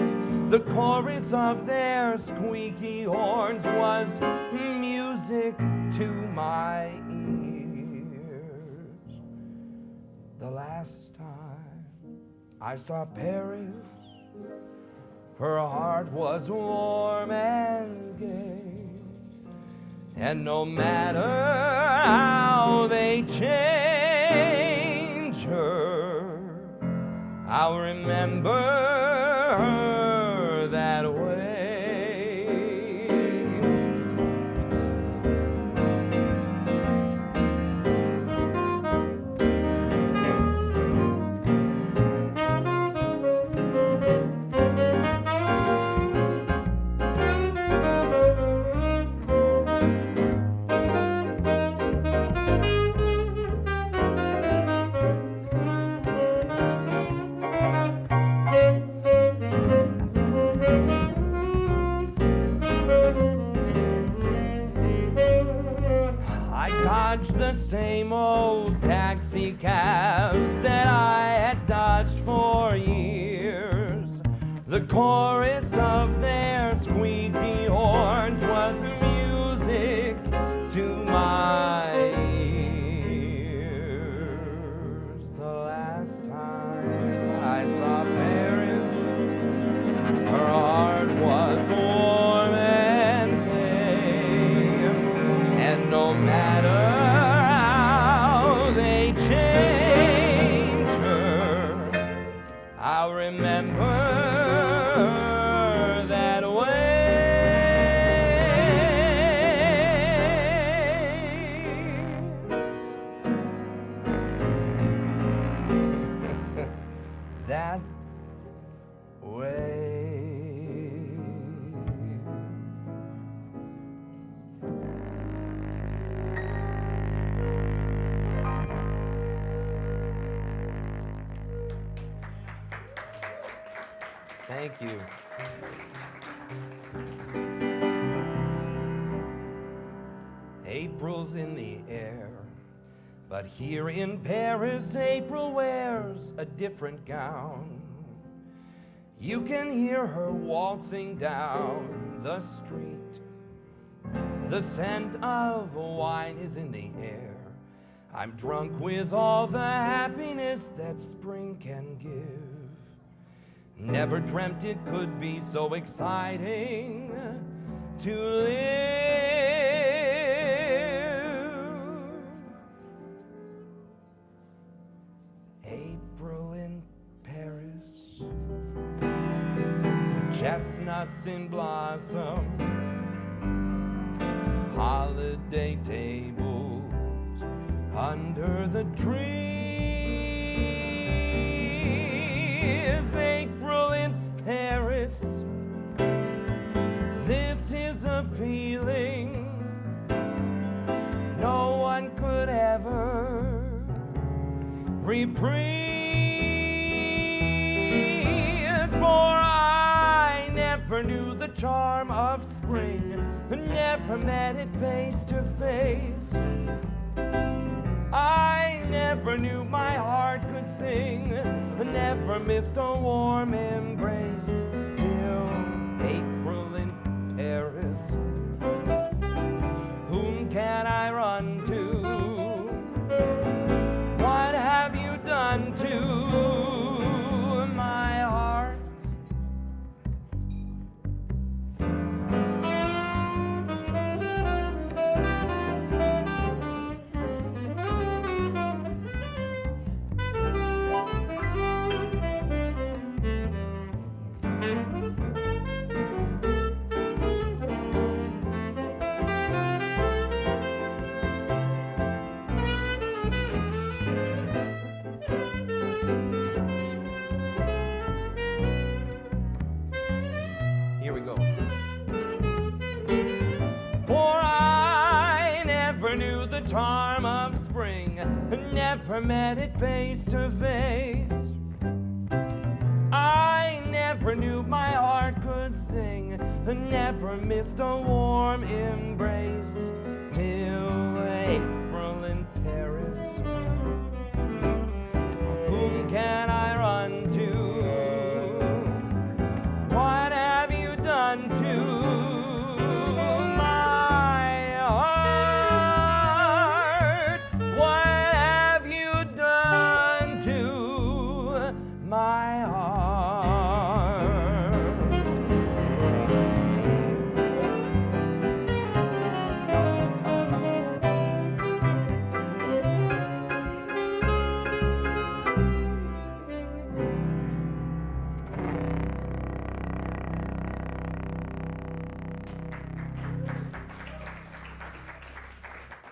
The chorus of their squeaky horns was music to my ears. The last time I saw Paris, her heart was warm and gay, and no matter how they change her, I'll remember her that way. The same old taxi cabs that I had dodged for years. The chorus of their squeaky horns was music to my ears. The last time I saw Paris, her heart was warm and gay, and no matter I'll remember that way. That way. Thank you. April's in the air, but here in Paris, April wears a different gown. You can hear her waltzing down the street. The scent of wine is in the air. I'm drunk with all the happiness that spring can give. Never dreamt it could be so exciting to live. April in Paris, chestnuts in blossom, holiday tables under the trees. April in Paris, this is a feeling no one could ever reprise. For I never knew the charm of spring, never met it face to face. I never knew my heart could sing, never missed a warm embrace till April in Paris. Whom can I run to? What have you done to my heart? Charm of spring, never met it face to face. I never knew my heart could sing, never missed a warm embrace till April in Paris. Whom can I run to? What have you done to my heart? What have you done to my heart?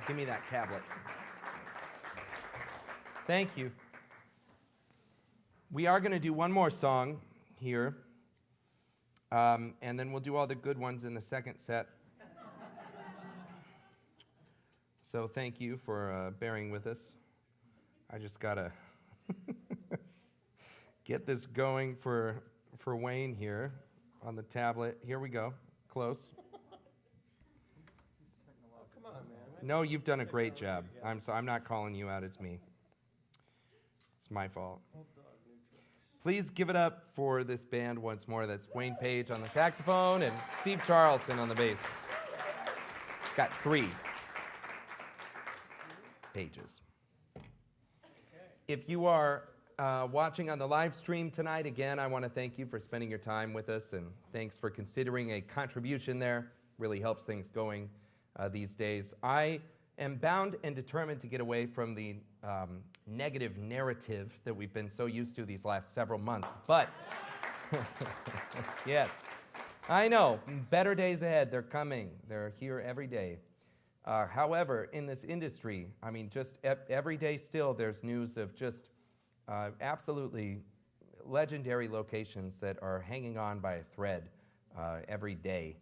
Give me that tablet. Thank you. We are going to do one more song here, and then we'll do all the good ones in the second set. So thank you for bearing with us. I just got to get this going for Wayne here on the tablet. Here we go. Close. No, you've done a great job. I'm not calling you out. It's me. It's my fault. Please give it up for this band once more. That's Wayne Page on the saxophone and Steve Charlson on the bass. Got 3 pages. If you are watching on the live stream tonight, again, I want to thank you for spending your time with us, and thanks for considering a contribution there. Really helps things going these days. I am bound and determined to get away from the negative narrative that we've been so used to these last several months. But, yes, I know, better days ahead. They're coming. They're here every day. However, in this industry, I mean, just every day still, there's news of just absolutely legendary locations that are hanging on by a thread every day.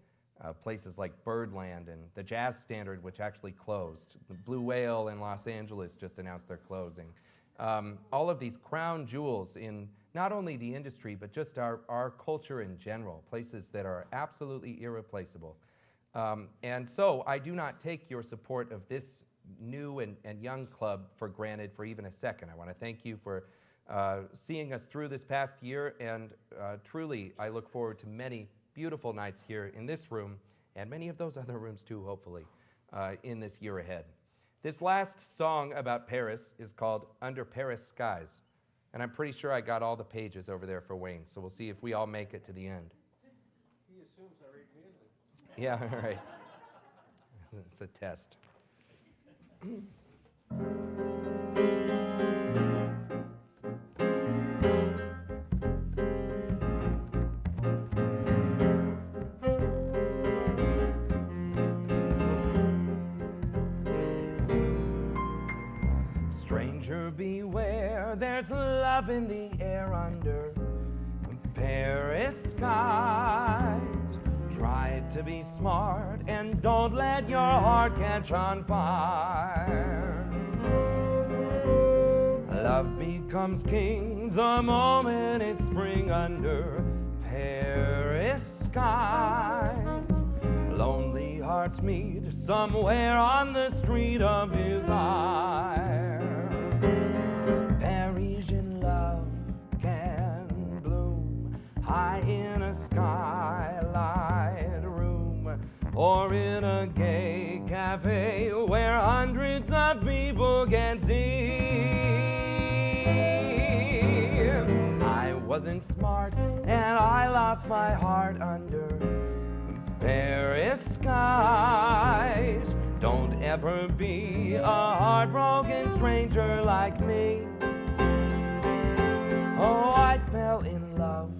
Places like Birdland and the Jazz Standard, which actually closed. The Blue Whale in Los Angeles just announced they're closing. All of these crown jewels in not only the industry, but just our culture in general, places that are absolutely irreplaceable. And so I do not take your support of this new and young club for granted for even a second. I want to thank you for seeing us through this past year, and truly I look forward to many beautiful nights here in this room, and many of those other rooms too, hopefully, in this year ahead. This last song about Paris is called Under Paris Skies, and I'm pretty sure I got all the pages over there for Wayne, so we'll see if we all make it to the end. He assumes I read music. Yeah, all right. It's a test. Stranger beware, there's love in the air under Paris skies. Try to be smart and don't let your heart catch on fire. Love becomes king the moment it's spring under Paris skies. Lonely hearts meet somewhere on the street of desire. Parisian love can bloom high in a skylight room, or in a gay cafe where hundreds of people can see. I wasn't smart and I lost my heart under Paris skies. Don't ever be a heartbroken stranger like me. Oh, I fell in love.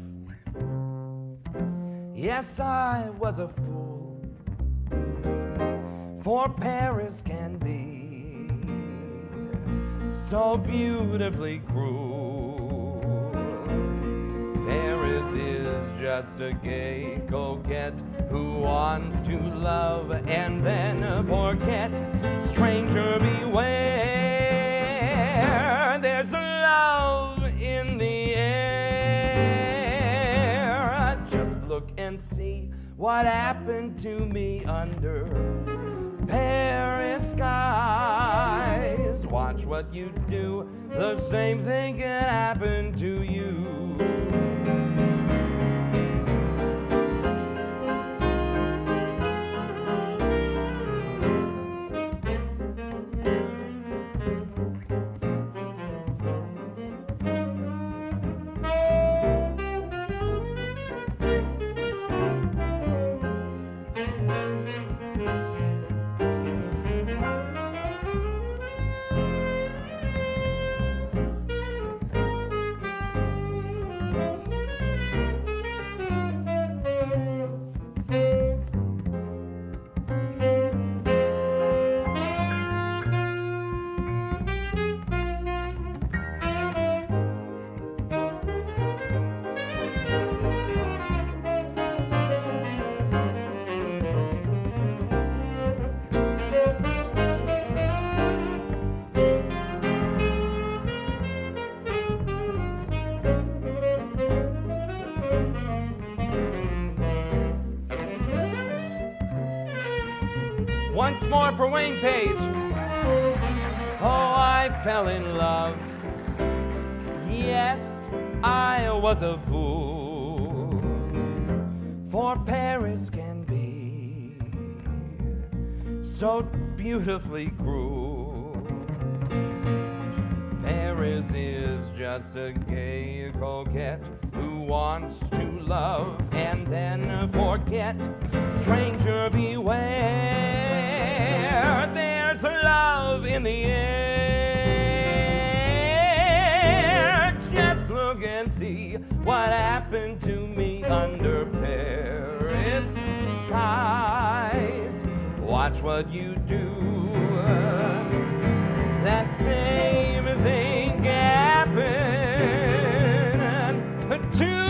Yes, I was a fool, for Paris can be so beautifully cruel. Paris is just a gay coquette who wants to love and then forget. Stranger beware. what happened to me under Paris skies. Watch what you do, the same thing can happen to you. Once more for Wayne Page. Oh, I fell in love. Yes, I was a fool. For Paris can be so beautifully cruel. Paris is just a gay coquette who wants to love and then forget. Stranger beware. There's love in the air. Just look and see what happened to me under Paris skies. Watch what you do. That same thing happened to you.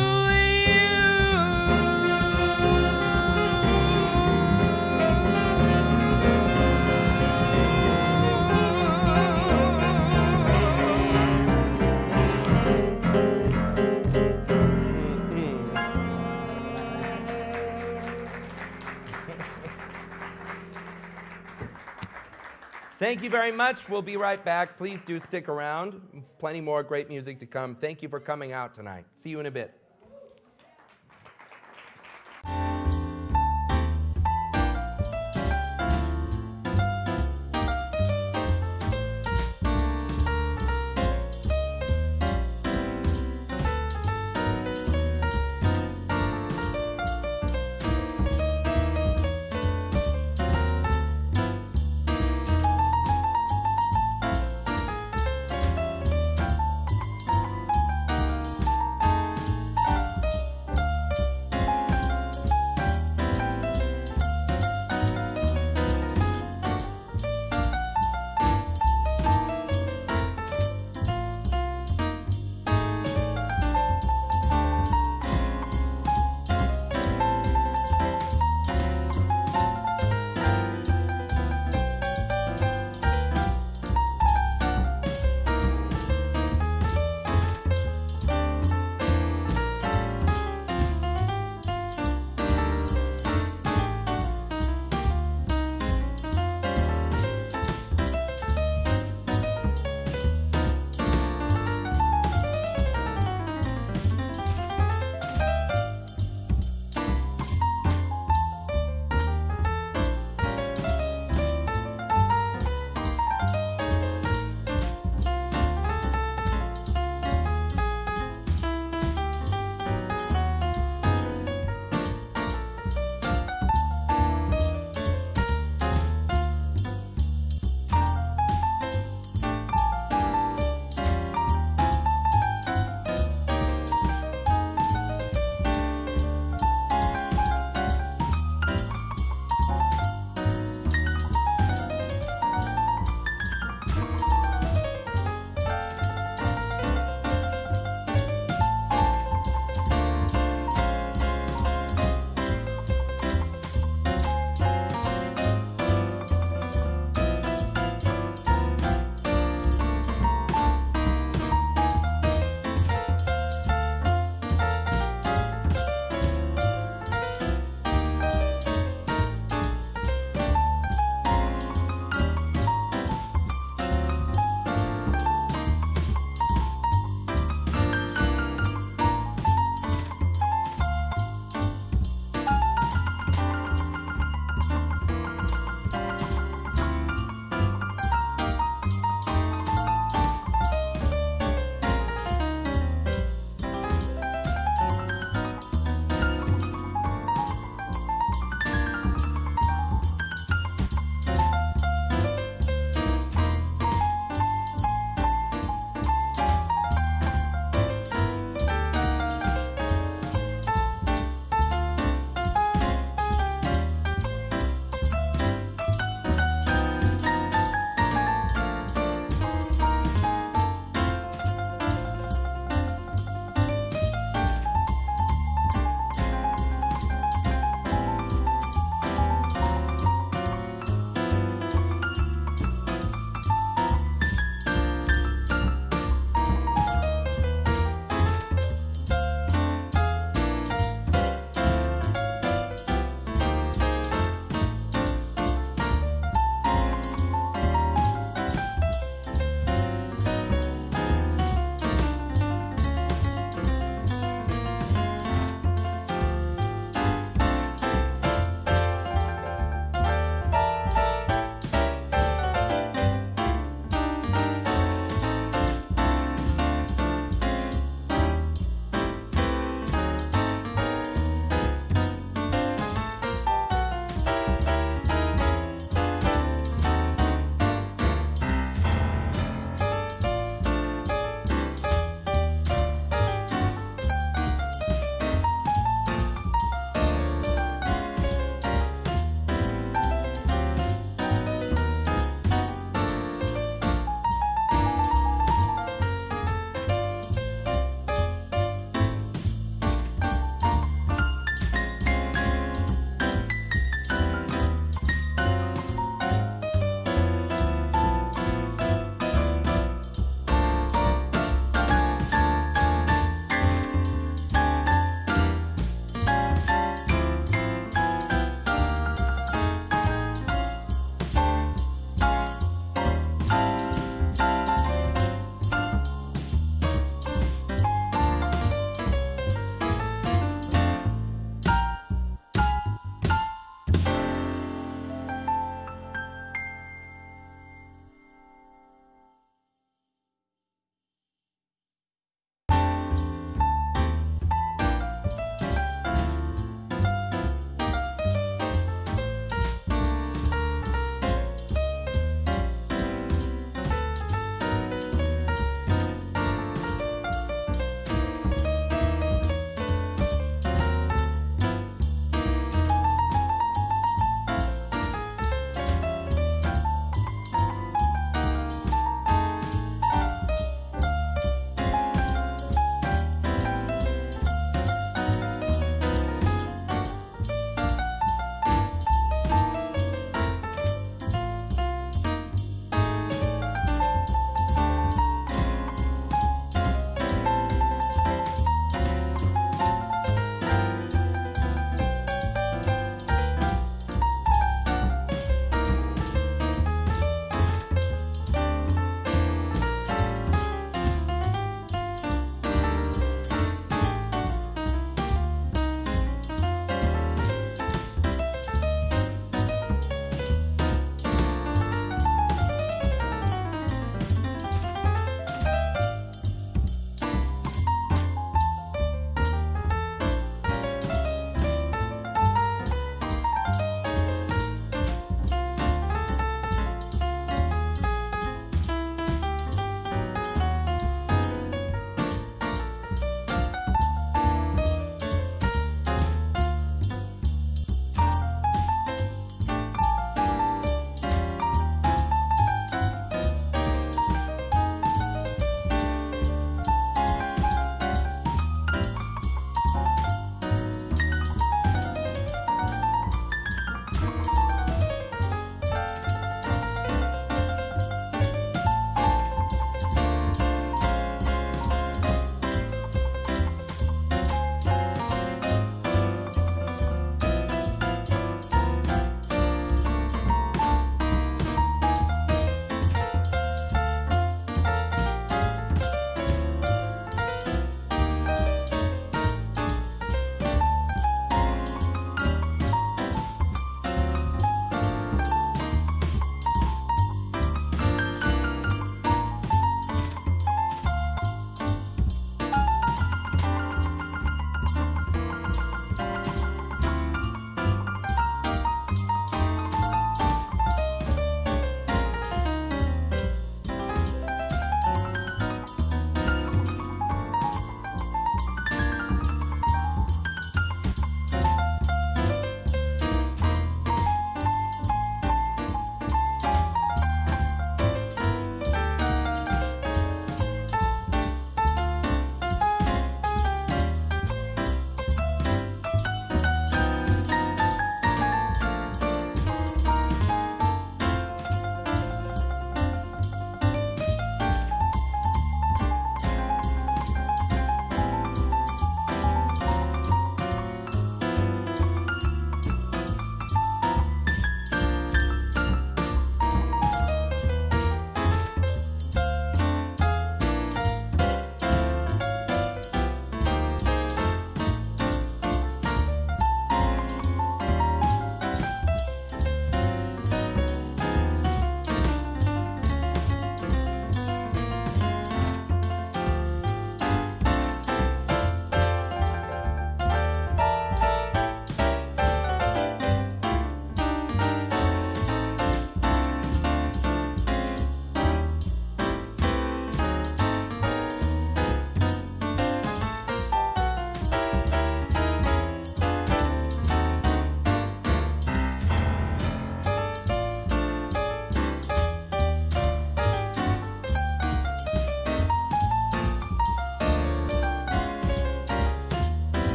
Thank you very much. We'll be right back. Please do stick around. Plenty more great music to come. Thank you for coming out tonight. See you in a bit.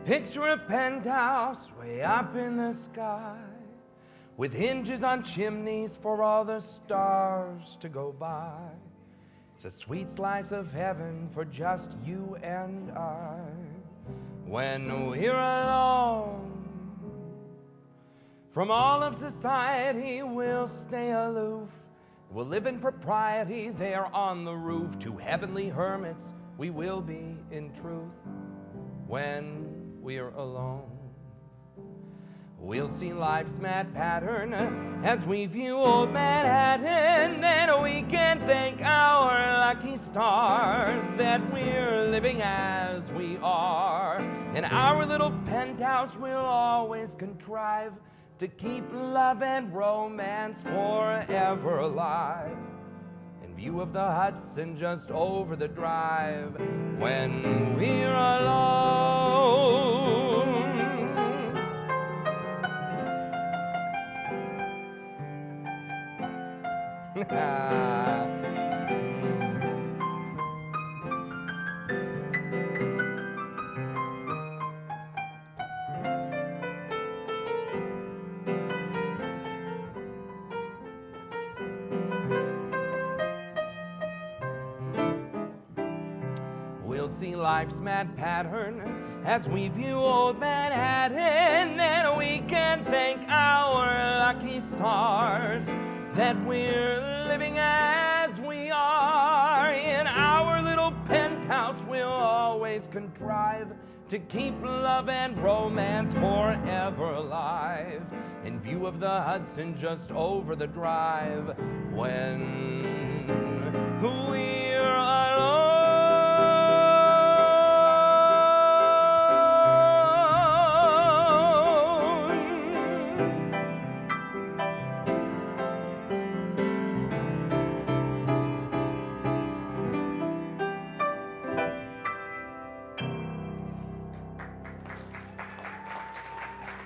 Picture a penthouse way up in the sky, with hinges on chimneys for all the stars to go by. It's a sweet slice of heaven for just you and I. When we're alone from all of society, we'll stay aloof. We'll live in propriety there on the roof. Two heavenly hermits we will be in truth. When we're alone, we'll see life's mad pattern as we view old Manhattan. Then we can thank our lucky stars that we're living as we are. In our little penthouse we'll always contrive to keep love and romance forever alive. In view of the Hudson just over the drive, when we're alone. We'll see life's mad pattern as we view old Manhattan. Then we can thank our lucky stars that we're living as we are. In our little penthouse we'll always contrive to keep love and romance forever alive. In view of the Hudson just over the drive, when we're alone.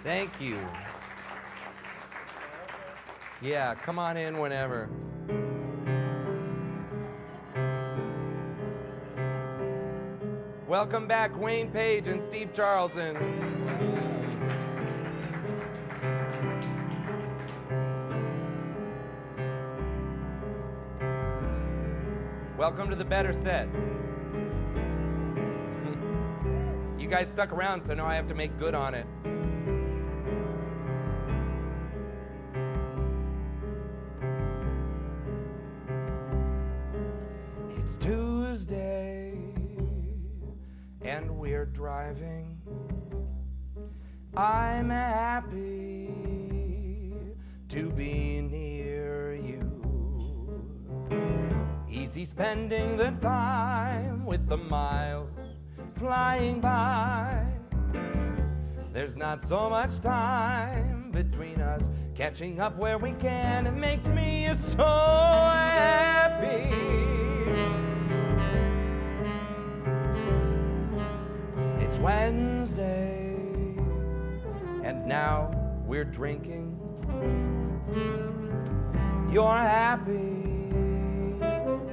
Thank you. Yeah, come on in whenever. Welcome back, Wayne Page and Steve Charlson. Welcome to the better set. You guys stuck around, so now I have to make good on it. It's Tuesday, and we're driving. I'm happy to be near you. Easy spending the time with the miles flying by. There's not so much time between us, catching up where we can. It makes me so happy. It's Wednesday, and now we're drinking. You're happy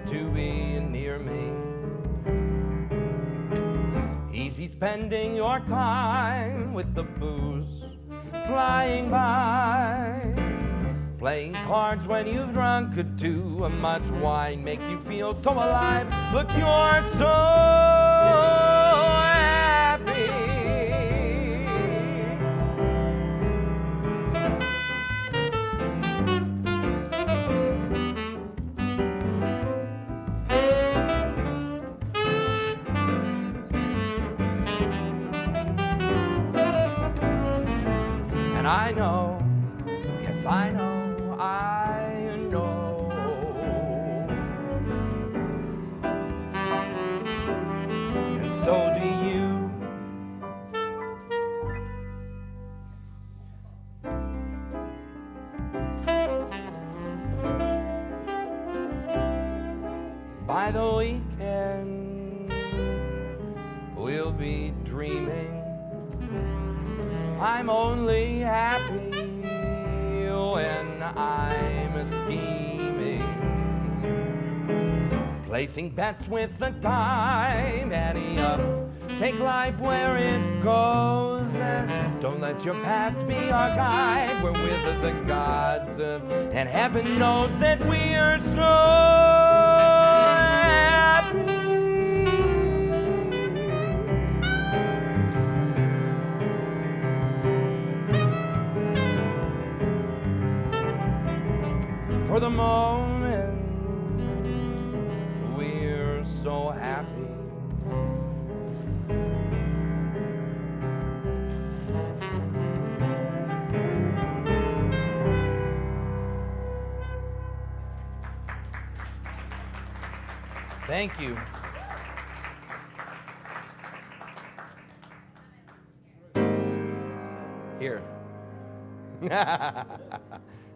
to be near me. Easy spending your time with the booze flying by. Playing cards when you've drunk too much wine makes you feel so alive. Look, you're so happy. And I know, yes I know, and so do you. By the weekend, we'll be dreaming. I'm only happy when I'm scheming, placing bets with the time, adding up Take life where it goes. Don't let your past be our guide. We're with the gods, and heaven knows that we are so happy. For the moment, we're so happy. Thank you. Here.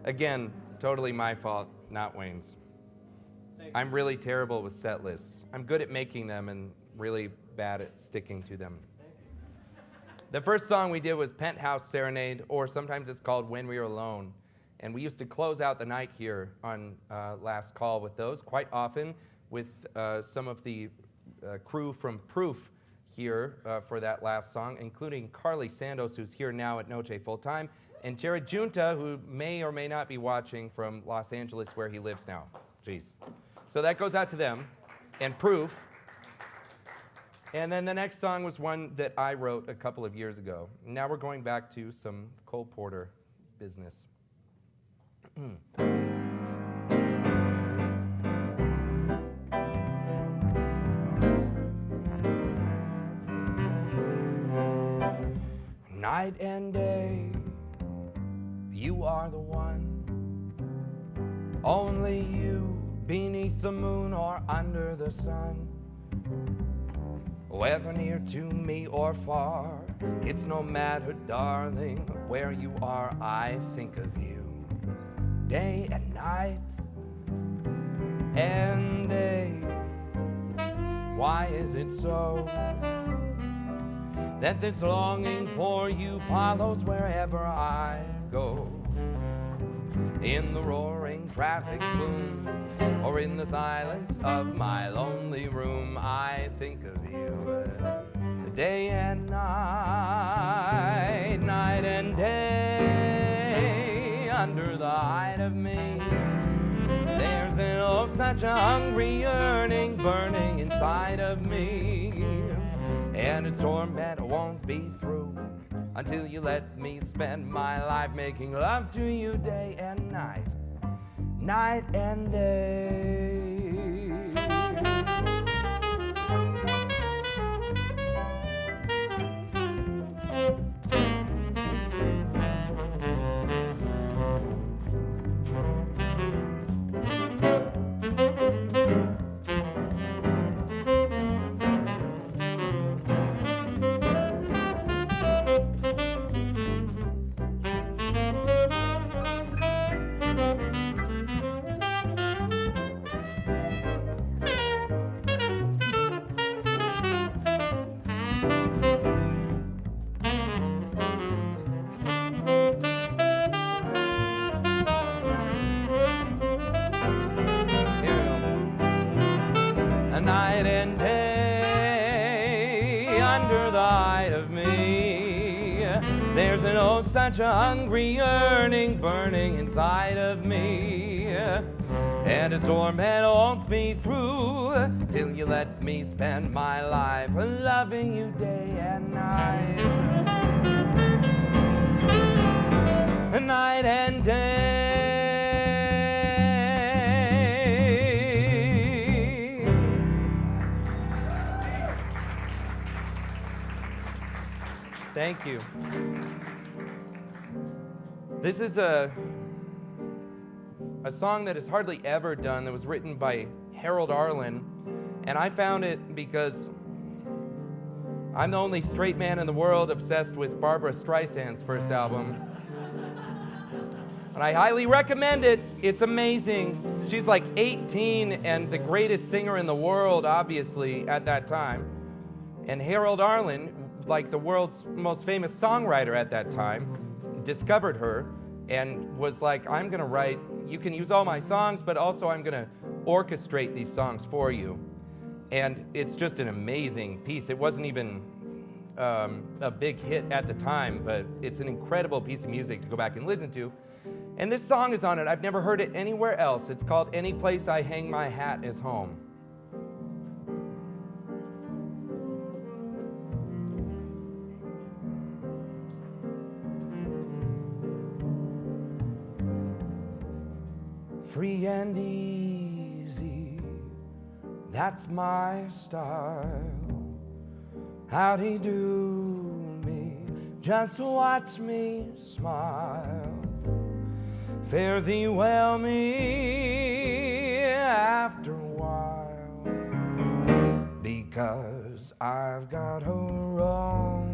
Again, totally my fault, not Wayne's. I'm really terrible with set lists. I'm good at making them and really bad at sticking to them. The first song we did was Penthouse Serenade, or sometimes it's called When We Are Alone. And we used to close out the night here on Last Call with those quite often, with some of the crew from Proof here for that last song, including Carly Sandos, who's here now at Noce full-time, and Jared Junta, who may or may not be watching from Los Angeles, where he lives now. Jeez. So that goes out to them, and Proof. And then the next song was one that I wrote a couple of years ago. Now we're going back to some Cole Porter business. Night and day, you are the one. Only you, beneath the moon or under the sun. Whether near to me or far, it's no matter, darling, where you are, I think of you. Day and night and day. Why is it so that this longing for you follows wherever I go? In the roaring traffic boom, or in the silence of my lonely room, I think of you. Day and night, night and day, under the height of me, there's such a hungry yearning burning inside of me, and its torment won't be through until you let me spend my life making love to you day and night, night and day. Night and day, under the height of me, there's such a hungry yearning burning inside of me, and its torment won't be through till you let me spend my life loving you day and night, night and day. Thank you. This is a song that is hardly ever done, that was written by Harold Arlen, and I found it because I'm the only straight man in the world obsessed with Barbra Streisand's first album. And I highly recommend it. It's amazing. She's like 18 and the greatest singer in the world, obviously, at that time. And Harold Arlen, like the world's most famous songwriter at that time, discovered her and was like, I'm gonna write, you can use all my songs, but also I'm gonna orchestrate these songs for you. And it's just an amazing piece. It wasn't even a big hit at the time, but it's an incredible piece of music to go back and listen to. And this song is on it. I've never heard it anywhere else. It's called Any Place I Hang My Hat Is Home. Free and easy, that's my style. Howdy do me, just watch me smile. Fare thee well me after a while, because I've got her wrong.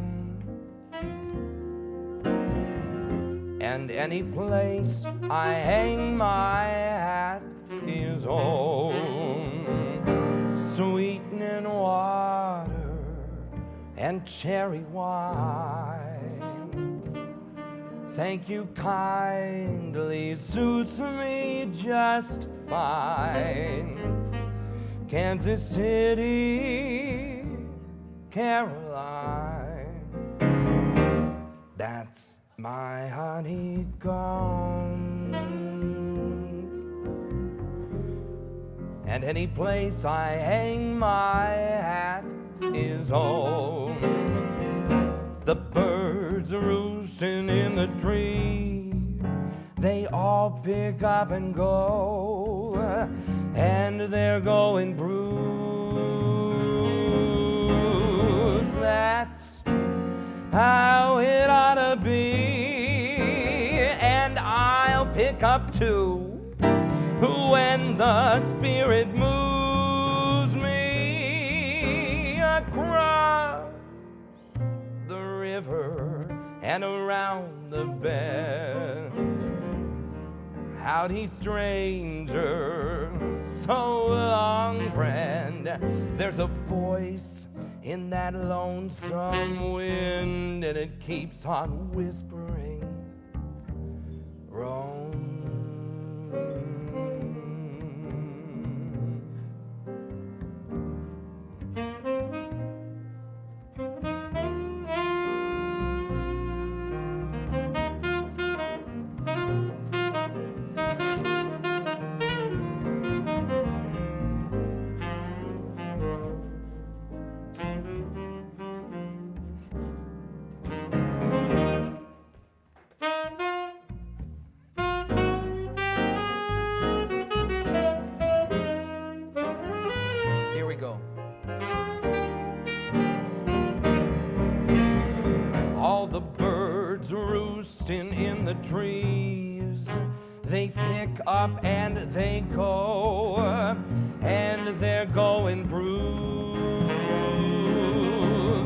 And any place I hang my hat is home. Sweetening water and cherry wine, thank you kindly, suits me just fine. Kansas City, Caroline, that's my honey gone. And any place I hang my hat is home. The birds are roosting in the tree, they all pick up and go, and they're going bruise. That's how it ought to be, and I'll pick up too when the spirit moves me across the river and around the bend. Howdy, stranger, so long, friend. There's a voice in that lonesome wind, and it keeps on whispering, roam. In the trees, they pick up and they go, and they're going proves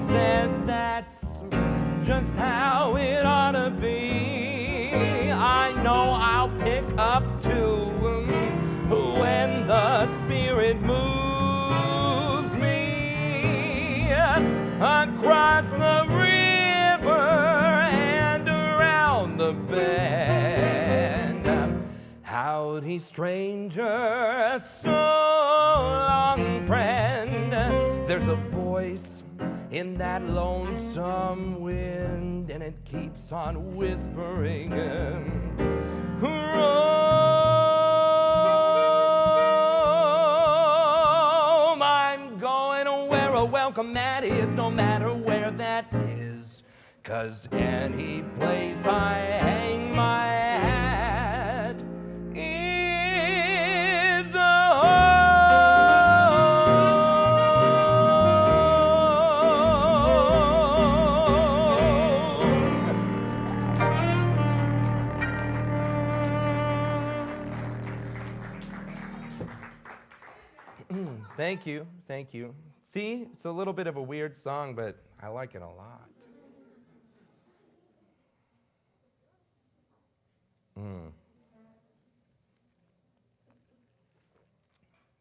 that that's just how it ought to be. I know I'll pick up too when the spirit moves me across the river the bend. Howdy, stranger, so long, friend. There's a voice in that lonesome wind, and it keeps on whispering, roam. I'm going where a welcome mat is, no matter where that is. 'Cause any place I hang my hat is home. Thank you, thank you. See, it's a little bit of a weird song, but I like it a lot.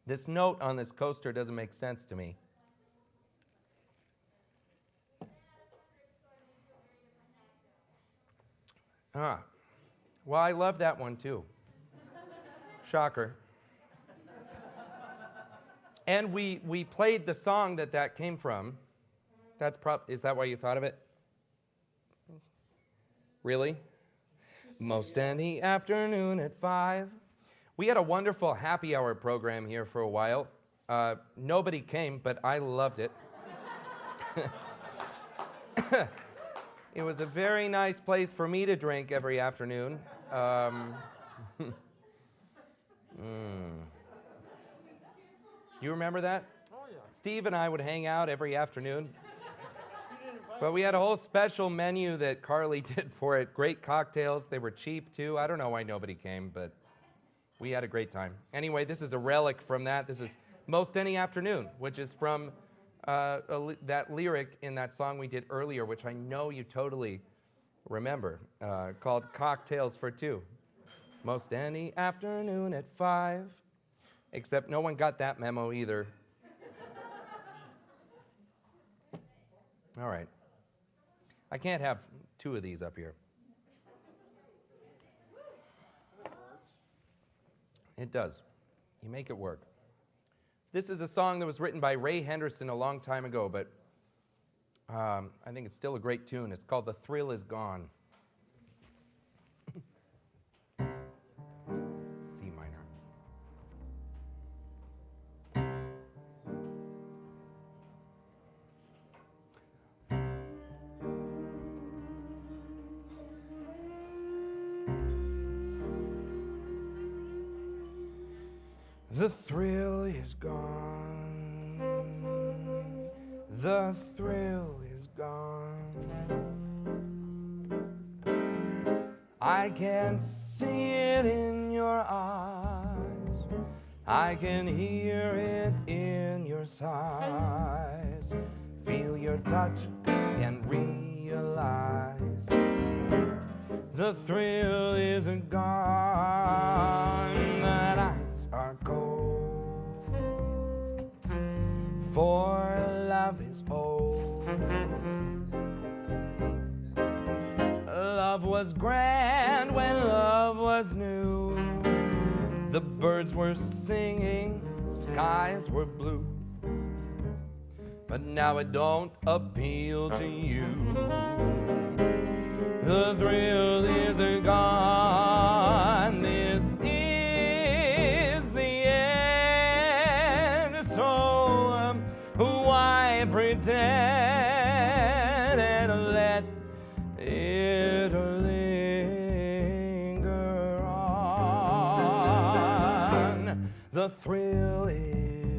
This note on this coaster doesn't make sense to me. Well, I love that one too. Shocker. And we played the song that came from. Is that why you thought of it? Really? Most any afternoon at 5. We had a wonderful happy hour program here for a while. Nobody came, but I loved it. It was a very nice place for me to drink every afternoon. You remember that? Oh, yeah. Steve and I would hang out every afternoon. But we had a whole special menu that Carly did for it. Great cocktails. They were cheap, too. I don't know why nobody came, but we had a great time. Anyway, this is a relic from that. This is Most Any Afternoon, which is from that lyric in that song we did earlier, which I know you totally remember, called Cocktails for Two. Most any afternoon at 5. Except no one got that memo either. All right. I can't have 2 of these up here. It does. You make it work. This is a song that was written by Ray Henderson a long time ago, but I think it's still a great tune. It's called The Thrill Is Gone. C minor. The thrill is gone. The thrill is gone. I can see it in your eyes. I can hear it in your sighs. Feel your touch and realize the thrill is gone. The nights are cold, for love is old. Love was grand when love was new. The birds were singing, skies were blue. But now it don't appeal to you. The thrill is gone. This is the end. So why pretend and let it linger on? The thrill is